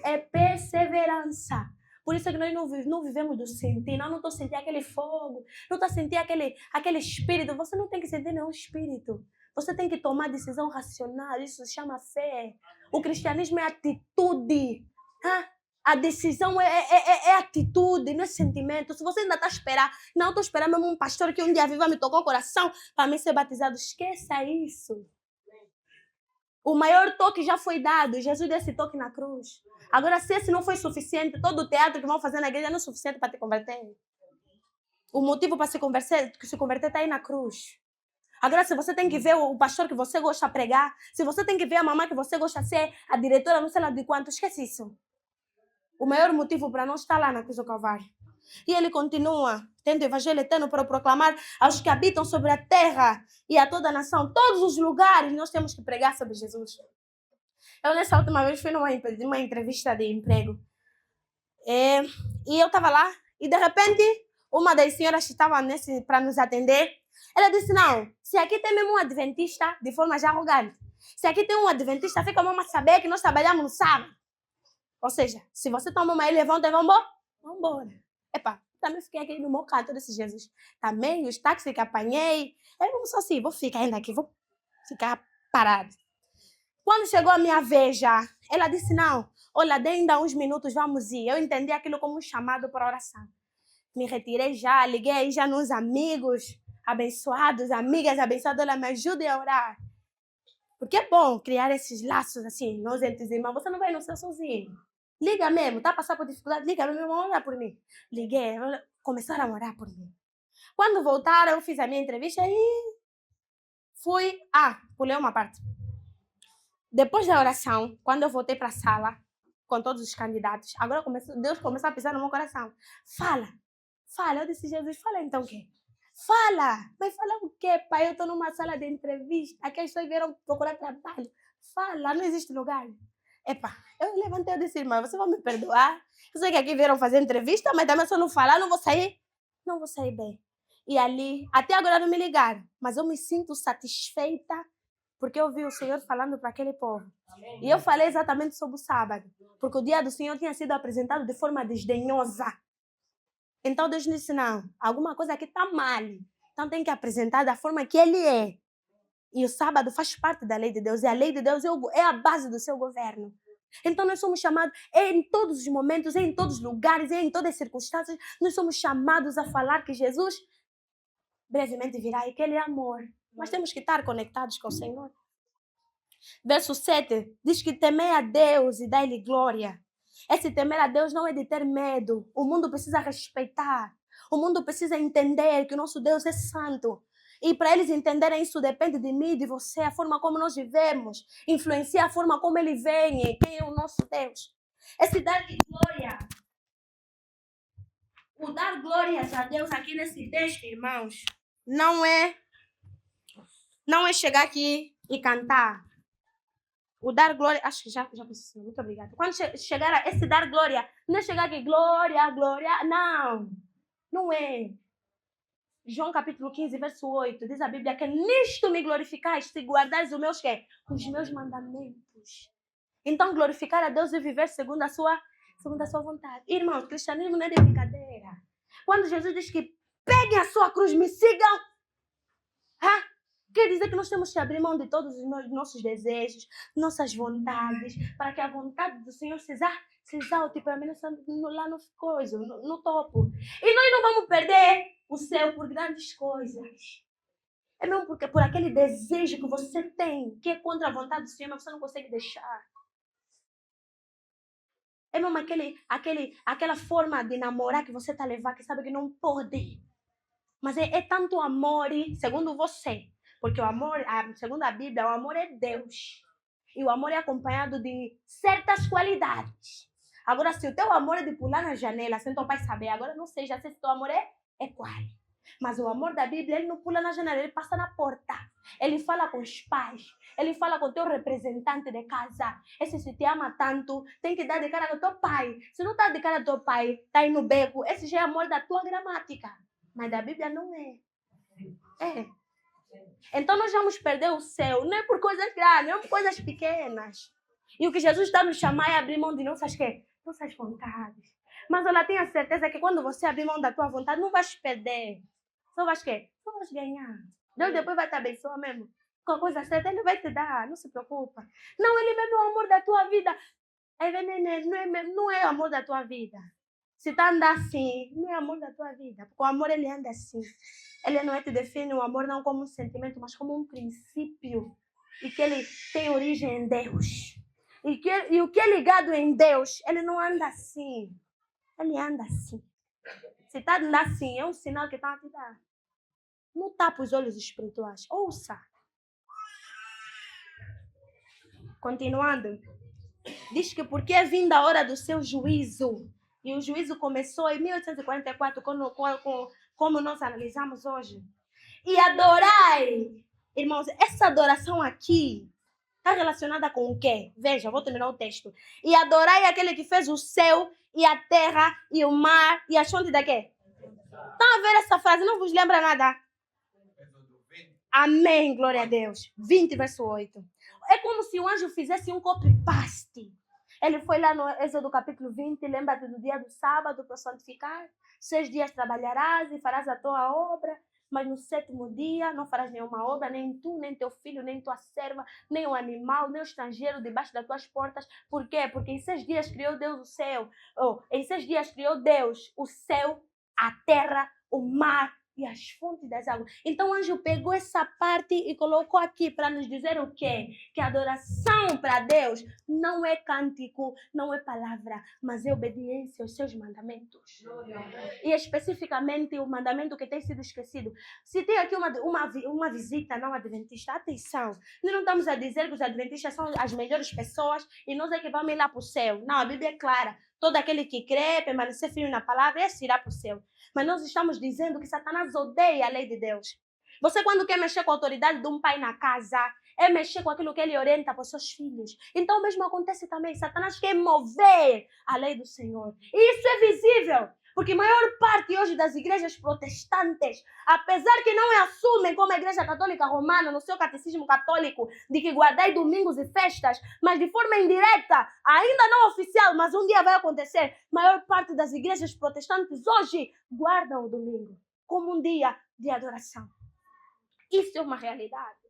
Speaker 1: é perseverança. Por isso é que nós não vivemos do sentir. Nós não estou sentindo aquele fogo, não estou sentindo aquele espírito. Você não tem que sentir nenhum espírito. Você tem que tomar decisão racional. Isso se chama fé. O cristianismo é atitude. A decisão é atitude, não é sentimento. Se você ainda está a esperar, não estou esperando mesmo um pastor que um dia viva me tocou o coração para mim ser batizado. Esqueça isso. O maior toque já foi dado. Jesus deu esse toque na cruz. Agora, se esse não foi suficiente, todo o teatro que vão fazer na igreja não é suficiente para te converter. O motivo para se converter está aí na cruz. Agora, se você tem que ver o pastor que você gosta de pregar, se você tem que ver a mamãe que você gosta de ser, a diretora, não sei lá de quanto, esquece isso. O maior motivo para não estar lá na cruz do Calvário. E ele continua, tendo o evangelho eterno para proclamar aos que habitam sobre a terra e a toda a nação, todos os lugares, nós temos que pregar sobre Jesus. Eu, nessa última vez, fui numa entrevista de emprego. E eu estava lá, e de repente, uma das senhoras que estava para nos atender, ela disse, não, se aqui tem mesmo um adventista, de forma já arrogante, se aqui tem um adventista, fica mesmo a saber que nós trabalhamos no sábado. Ou seja, se você toma uma aí, levanta e vamos embora. Epa, também fiquei aqui no meu canto desse Jesus. Também os táxis que apanhei. Eu vamos só assim, vou ficar ainda aqui, vou ficar parado. Quando chegou a minha vez já, ela disse, não, olha, dê ainda uns minutos, vamos ir. Eu entendi aquilo como um chamado para oração. Me retirei já, liguei já nos amigos abençoados, amigas abençoadas, ela me ajude a orar. Porque é bom criar esses laços assim, nós entre os irmãos. Você não vai no céu sozinho. Liga mesmo, tá passando por dificuldade, liga mesmo, orar por mim. Liguei, começaram a orar por mim. Quando voltaram, eu fiz a minha entrevista e fui. Pulei uma parte. Depois da oração, quando eu voltei para a sala, com todos os candidatos, agora Deus começou a pisar no meu coração. Fala. Eu disse, Jesus, fala então o quê? Fala! Mas fala o quê, pai? Eu estou numa sala de entrevista, aqui as pessoas vieram procurar trabalho. Fala, não existe lugar. Epa, eu levantei e disse, irmã, você vai me perdoar? Eu sei que aqui vieram fazer entrevista, mas também se eu não falar, não vou sair bem. E ali, até agora não me ligaram, mas eu me sinto satisfeita porque eu vi o Senhor falando para aquele povo. Amém. E eu falei exatamente sobre o sábado, porque o dia do Senhor tinha sido apresentado de forma desdenhosa. Então Deus disse, não, alguma coisa aqui está mal. Então tem que apresentar da forma que Ele é. E o sábado faz parte da lei de Deus. E a lei de Deus é a base do seu governo. Então nós somos chamados, em todos os momentos, em todos os lugares, em todas as circunstâncias, nós somos chamados a falar que Jesus brevemente virá e que Ele é amor. Mas temos que estar conectados com o Senhor. Verso 7 diz que temei a Deus e dai-lhe glória. Esse temer a Deus não é de ter medo. O mundo precisa respeitar. O mundo precisa entender que o nosso Deus é santo. E para eles entenderem isso depende de mim, de você, a forma como nós vivemos. Influencia a forma como Ele vem e quem é o nosso Deus. Esse dar-lhe glória. O dar glórias a Deus aqui nesse texto, irmãos, não é chegar aqui e cantar. o dar glória, acho que já pensei, muito obrigada. Quando chegar a esse dar glória, não é chegar aqui, glória, glória, não é. João capítulo 15, verso 8, diz a Bíblia que nisto me glorificais, se guardares os meus quê? Os meus mandamentos. Então, glorificar a Deus e viver segundo a sua vontade. Irmãos, o cristianismo não é de brincadeira. Quando Jesus diz que peguem a sua cruz, me sigam, quer dizer que nós temos que abrir mão de todos os nossos desejos, nossas vontades, para que a vontade do Senhor se exalte permaneça lá no coisa, no topo. E nós não vamos perder o céu por grandes coisas. É mesmo porque por aquele desejo que você tem, que é contra a vontade do Senhor, mas você não consegue deixar. É mesmo aquela forma de namorar que você está a levar, que sabe que não pode. Mas é tanto amor, segundo você. Porque o amor, segundo a Bíblia, o amor é Deus. E o amor é acompanhado de certas qualidades. Agora, se o teu amor é de pular na janela, sem teu pai saber, agora não sei, já sei se teu amor é qual. Mas o amor da Bíblia, ele não pula na janela, ele passa na porta. Ele fala com os pais. Ele fala com o teu representante de casa. Esse se te ama tanto, tem que dar de cara ao teu pai. Se não está de cara ao teu pai, está aí no beco, esse já é amor da tua gramática. Mas da Bíblia não é. Então nós vamos perder o céu, não é por coisas grandes, não é por coisas pequenas. E o que Jesus está nos chamando é abrir mão de nossas vontades. Mas olha, tenha certeza que quando você abrir mão da tua vontade, não vais perder. Só vais quê? Só vais ganhar. Deus depois vai te abençoar mesmo. Com a coisa certa, Ele vai te dar, não se preocupa. Não, Ele mesmo é o amor da tua vida. Não é o amor da tua vida. Se está andando assim, não é amor da tua vida. Porque o amor, ele anda assim. Ele não te define o amor não como um sentimento, mas como um princípio. E que ele tem origem em Deus. E o que é ligado em Deus, ele não anda assim. Ele anda assim. Se está andando assim, é um sinal que está a te dar. Não tapa os olhos espirituais. Ouça. Continuando. Diz que porque é vinda a hora do seu juízo. E o juízo começou em 1844, como nós analisamos hoje. E adorai. Irmãos, essa adoração aqui está relacionada com o quê? Veja, vou terminar o texto. E adorai aquele que fez o céu e a terra e o mar e as fontes da quê? Estão a ver essa frase? Não vos lembra nada? Amém, glória a Deus. 20, verso 8. É como se o anjo fizesse um copy-paste. Ele foi lá no Êxodo capítulo 20, lembra-te do dia do sábado para santificar. 6 dias trabalharás e farás a tua obra, mas no 7º dia não farás nenhuma obra, nem tu, nem teu filho, nem tua serva, nem o animal, nem o estrangeiro debaixo das tuas portas. Por quê? Porque em 6 dias criou Deus o céu. Em 6 dias criou Deus o céu, a terra, o mar e as fontes das águas. Então o anjo pegou essa parte e colocou aqui para nos dizer o quê? Que a adoração para Deus não é cântico, não é palavra, mas é obediência aos seus mandamentos. E especificamente o mandamento que tem sido esquecido. Se tem aqui uma visita não adventista, atenção, nós não estamos a dizer que os adventistas são as melhores pessoas e nós é que vamos ir lá para o céu. Não, a Bíblia é clara. Todo aquele que crê, permanecer firme na palavra, esse irá para o céu. Mas nós estamos dizendo que Satanás odeia a lei de Deus. Você, quando quer mexer com a autoridade de um pai na casa, é mexer com aquilo que ele orienta para os seus filhos. Então, o mesmo acontece também. Satanás quer mover a lei do Senhor. E isso é visível. Porque a maior parte hoje das igrejas protestantes, apesar que não assumem como a Igreja Católica Romana, no seu catecismo católico, de que guardai domingos e festas, mas de forma indireta, ainda não oficial, mas um dia vai acontecer, a maior parte das igrejas protestantes hoje guardam o domingo como um dia de adoração. Isso é uma realidade.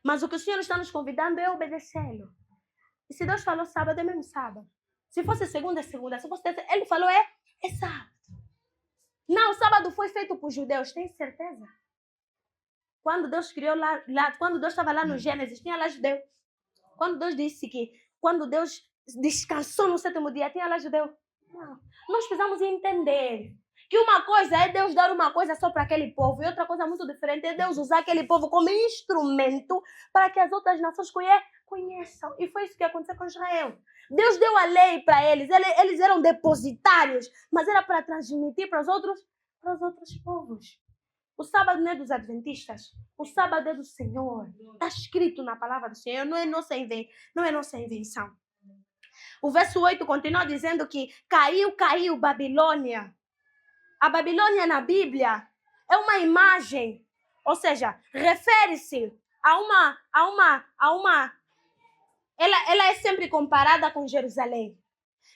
Speaker 1: Mas o que o Senhor está nos convidando é obedecê-lo. E se Deus falou sábado, é mesmo sábado. Se fosse segunda, é segunda. Se fosse terça, ele falou é sábado. Não, o sábado foi feito por judeus, tem certeza? Quando Deus criou lá, quando Deus estava lá no Gênesis, tinha lá judeu. Quando Deus disse que, quando Deus descansou no 7º dia, tinha lá judeu. Não. Nós precisamos entender que uma coisa é Deus dar uma coisa só para aquele povo e outra coisa muito diferente é Deus usar aquele povo como instrumento para que as outras nações conheçam. E foi isso que aconteceu com Israel. Deus deu a lei para eles. Eles eram depositários, mas era para transmitir para os outros povos. O sábado não é dos adventistas. O sábado é do Senhor. Está escrito na palavra do Senhor. Não é nossa invenção. O verso 8 continua dizendo que caiu Babilônia. A Babilônia na Bíblia é uma imagem. Ou seja, refere-se a uma... Ela é sempre comparada com Jerusalém.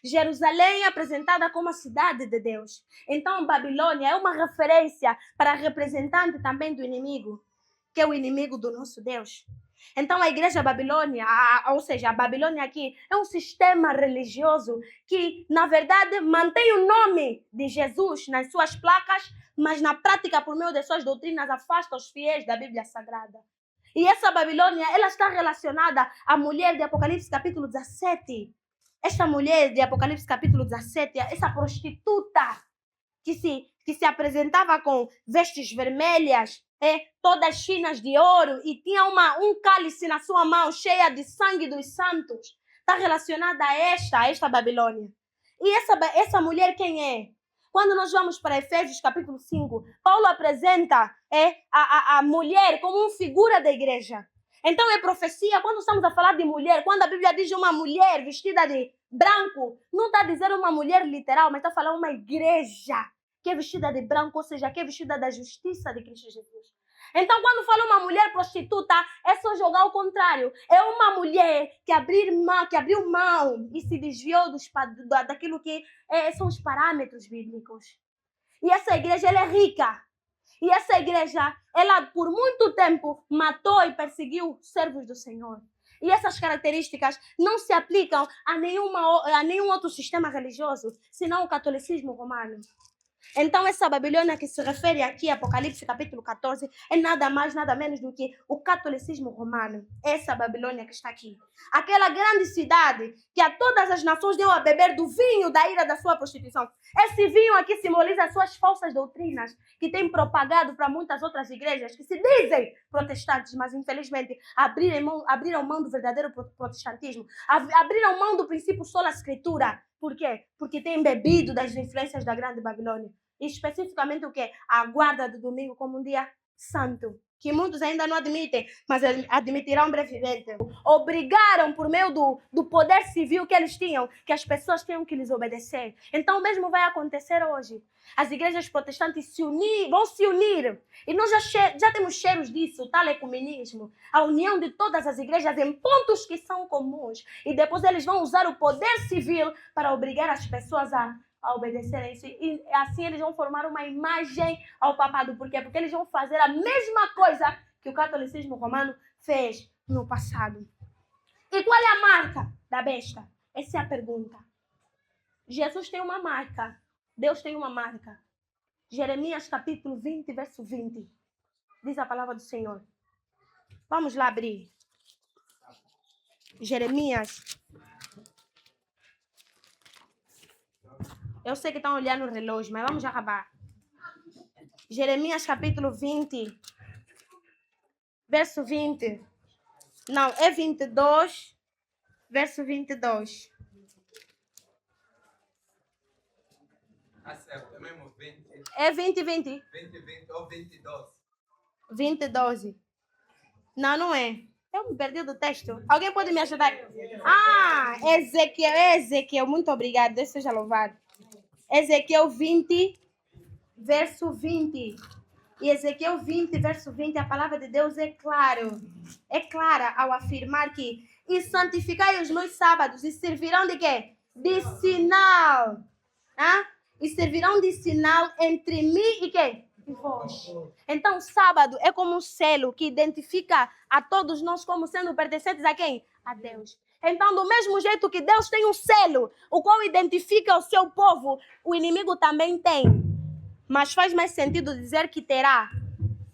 Speaker 1: Jerusalém é apresentada como a cidade de Deus. Então, Babilônia é uma referência para representante também do inimigo, que é o inimigo do nosso Deus. Então, a igreja Babilônia, ou seja, a Babilônia aqui, é um sistema religioso que, na verdade, mantém o nome de Jesus nas suas placas, mas na prática, por meio de suas doutrinas, afasta os fiéis da Bíblia Sagrada. E essa Babilônia, ela está relacionada à mulher de Apocalipse capítulo 17. Esta mulher de Apocalipse capítulo 17, essa prostituta que se apresentava com vestes vermelhas, todas finas de ouro, e tinha um cálice na sua mão cheia de sangue dos santos, está relacionada a esta Babilônia. E essa mulher quem é? Quando nós vamos para Efésios capítulo 5, Paulo apresenta a mulher como uma figura da igreja. Então é profecia, quando estamos a falar de mulher, quando a Bíblia diz uma mulher vestida de branco, não está a dizer uma mulher literal, mas está a falar uma igreja que é vestida de branco, ou seja, que é vestida da justiça de Cristo Jesus. Então, quando fala uma mulher prostituta, é só jogar ao contrário. É uma mulher que abriu mão e se desviou daquilo que são os parâmetros bíblicos. E essa igreja, ela é rica. E essa igreja, ela por muito tempo matou e perseguiu servos do Senhor. E essas características não se aplicam a nenhum outro sistema religioso, senão o catolicismo romano. Então, essa Babilônia que se refere aqui, Apocalipse capítulo 14, é nada mais, nada menos do que o catolicismo romano. Essa Babilônia que está aqui. Aquela grande cidade que a todas as nações deu a beber do vinho da ira da sua prostituição. Esse vinho aqui simboliza as suas falsas doutrinas que tem propagado para muitas outras igrejas que se dizem protestantes, mas infelizmente abriram mão do verdadeiro protestantismo. Abriram mão do princípio sola escritura. Por quê? Porque tem bebido das influências da grande Babilônia. E especificamente o quê? A guarda do domingo como um dia santo. Que muitos ainda não admitem, mas admitirão brevemente. Obrigaram por meio do poder civil que eles tinham, que as pessoas tinham que lhes obedecer. Então o mesmo vai acontecer hoje. As igrejas protestantes vão se unir. E nós já temos cheiros disso, tal ecumenismo. A união de todas as igrejas em pontos que são comuns. E depois eles vão usar o poder civil para obrigar as pessoas a obedecerem isso. E assim eles vão formar uma imagem ao papado. Por quê? Porque eles vão fazer a mesma coisa que o catolicismo romano fez no passado. E qual é a marca da besta? Essa é a pergunta. Jesus tem uma marca. Deus tem uma marca. Jeremias capítulo 20, verso 20. Diz a palavra do Senhor. Vamos lá abrir. Jeremias. Eu sei que estão olhando o relógio, mas vamos já acabar. Jeremias capítulo 20, verso 20. Não, é 22, verso 22.
Speaker 2: É mesmo 20?
Speaker 1: É 20, 20.
Speaker 2: 20 ou 22?
Speaker 1: 20, 12. Não é. Eu me perdi do texto. Alguém pode me ajudar? Ezequiel, muito obrigado. Deus seja louvado. Ezequiel 20, verso 20. E Ezequiel 20, verso 20, a palavra de Deus é clara ao afirmar que e santificai os meus sábados e servirão de quê? De sinal. E servirão de sinal entre mim e quem? E vós. Então, o sábado é como um selo que identifica a todos nós como sendo pertencentes a quem? A Deus. Então, do mesmo jeito que Deus tem um selo, o qual identifica o seu povo, o inimigo também tem. Mas faz mais sentido dizer que terá,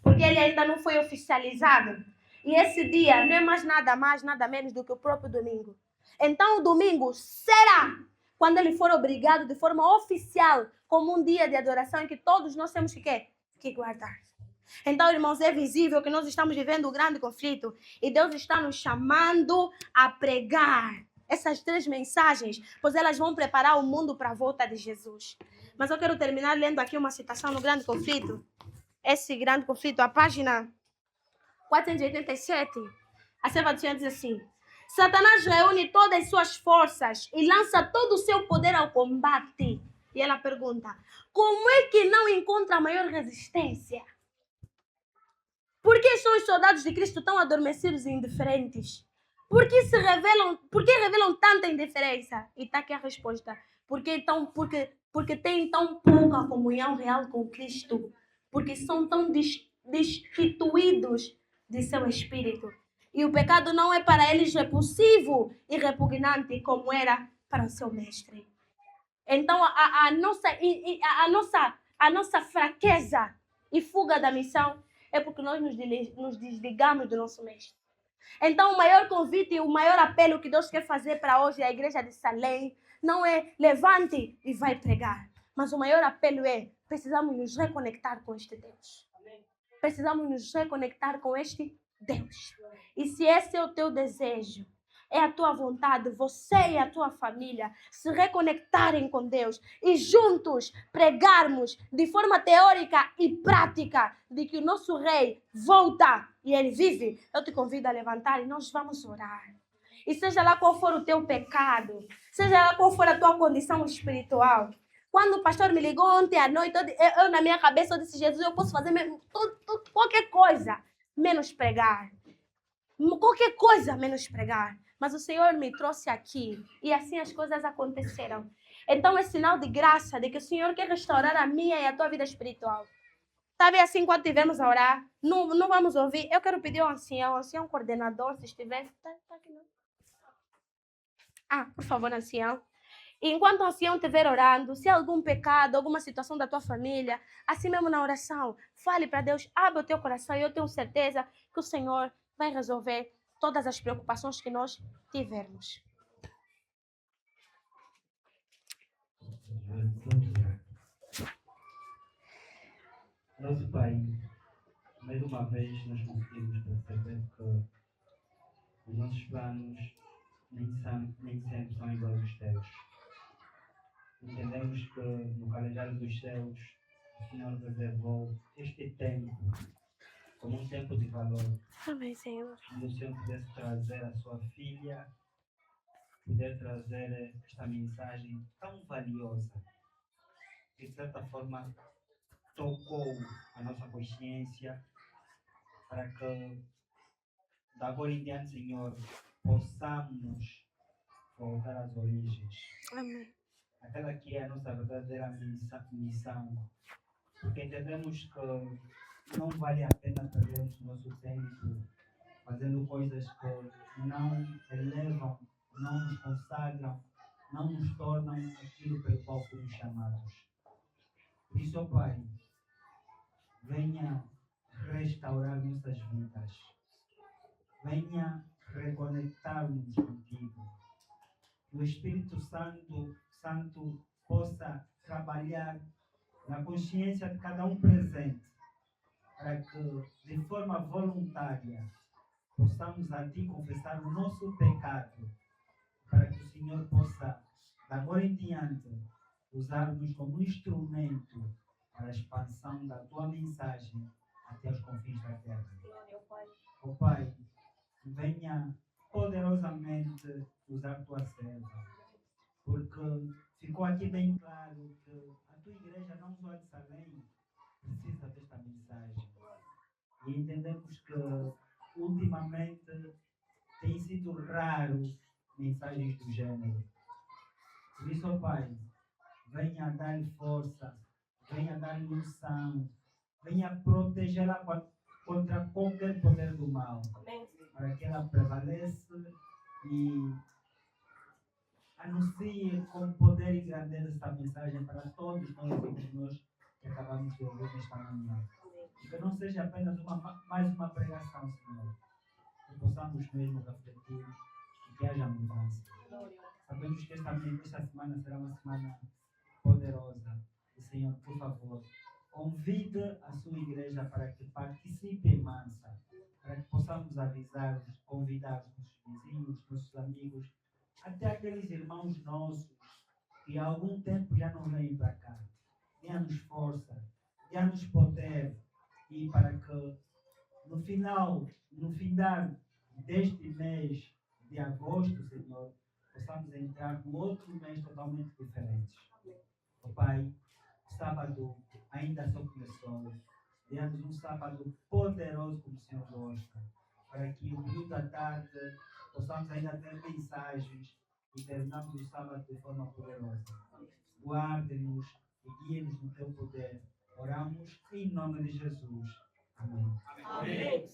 Speaker 1: porque ele ainda não foi oficializado. E esse dia não é mais, nada menos do que o próprio domingo. Então, o domingo será quando ele for obrigado de forma oficial, como um dia de adoração em que todos nós temos que guardar. Então, irmãos, é visível que nós estamos vivendo um grande conflito e Deus está nos chamando a pregar essas 3 mensagens, pois elas vão preparar o mundo para a volta de Jesus. Mas eu quero terminar lendo aqui uma citação no grande conflito. esse grande conflito. A página 487, a serva do Senhor diz assim: Satanás reúne todas as suas forças e lança todo o seu poder ao combate. E ela pergunta: como é que não encontra maior resistência? Por que são os soldados de Cristo tão adormecidos e indiferentes? Por que revelam tanta indiferença? E está aqui a resposta. Porque têm tão pouca comunhão real com Cristo. Porque são tão destituídos de seu espírito. E o pecado não é para eles repulsivo e repugnante como era para o seu mestre. Então, a nossa fraqueza e fuga da missão é porque nós nos desligamos do nosso mestre. Então, o maior convite e o maior apelo que Deus quer fazer para hoje à igreja de Salém não é levante e vai pregar. Mas o maior apelo é: precisamos nos reconectar com este Deus. Precisamos nos reconectar com este Deus. E se esse é o teu desejo, é a tua vontade, você e a tua família se reconectarem com Deus e juntos pregarmos de forma teórica e prática de que o nosso rei volta e ele vive, eu te convido a levantar e nós vamos orar. E seja lá qual for o teu pecado, seja lá qual for a tua condição espiritual, quando o pastor me ligou ontem à noite, eu na minha cabeça eu disse: Jesus, eu posso fazer qualquer coisa, menos pregar. Qualquer coisa, menos pregar. Mas o Senhor me trouxe aqui e assim as coisas aconteceram. Então é sinal de graça de que o Senhor quer restaurar a minha e a tua vida espiritual. Está bem assim, quando estivermos a orar, não vamos ouvir. Eu quero pedir ao ancião coordenador, se estiver. Tá aqui não. Por favor, ancião. E enquanto o ancião estiver orando, se há algum pecado, alguma situação da tua família, assim mesmo na oração, fale para Deus, abre o teu coração e eu tenho certeza que o Senhor vai resolver todas as preocupações que nós tivermos.
Speaker 3: Nosso Pai, mais uma vez nós conseguimos perceber que os nossos planos nem sempre são iguais aos teus. Entendemos que no calendário dos céus o Senhor reservou este tempo como um tempo de valor.
Speaker 1: Amém, Senhor.
Speaker 3: Onde o Senhor pudesse trazer a sua filha, poder trazer esta mensagem tão valiosa, que de certa forma tocou a nossa consciência, para que de agora em diante, Senhor, possamos voltar às origens.
Speaker 1: Amém.
Speaker 3: Aquela que é a nossa verdadeira missão. Porque entendemos que não vale a pena perdermos o nosso tempo fazendo coisas que não elevam, não nos consagram, não nos tornam aquilo pelo qual fomos chamados. Por isso, ó Pai, venha restaurar nossas vidas. Venha reconectar-nos contigo. Que o Espírito Santo possa trabalhar na consciência de cada um presente, para que, de forma voluntária, possamos a Ti confessar o nosso pecado, para que o Senhor possa, de agora em diante, usar-nos como instrumento para a expansão da Tua mensagem até os confins da terra. Ó Pai, venha poderosamente usar Tua serva, porque ficou aqui bem claro que a Tua igreja, não só de Salém, precisa desta mensagem. E entendemos que ultimamente tem sido raro mensagens do gênero. Por isso, ó Pai, venha dar-lhe força, venha dar-lhe unção, venha protegê-la contra qualquer poder do mal. Amém. Para que ela prevaleça e anuncie com poder e grandeza esta mensagem para todos nós que acabamos de ouvir nesta manhã. E que não seja apenas mais uma pregação, Senhor. Que possamos mesmo refletir e que haja mudança. Sabemos que esta semana será uma semana poderosa. E, Senhor, por favor, convide a sua igreja para que participe em massa, para que possamos avisar, convidar os vizinhos, nossos amigos, até aqueles irmãos nossos que há algum tempo já não vêm para cá. Dê-nos força, dê-nos poder, e para que no final deste mês de agosto, Senhor, possamos entrar num outro mês totalmente diferente. Ó Pai, o sábado ainda só começou. Dê-nos um sábado poderoso como o Senhor gosta, para que no período da tarde possamos ainda ter mensagens e terminamos o sábado de forma poderosa. Guarde-nos e guie-nos no teu poder. Oramos em nome de Jesus. Amém.
Speaker 1: Amém.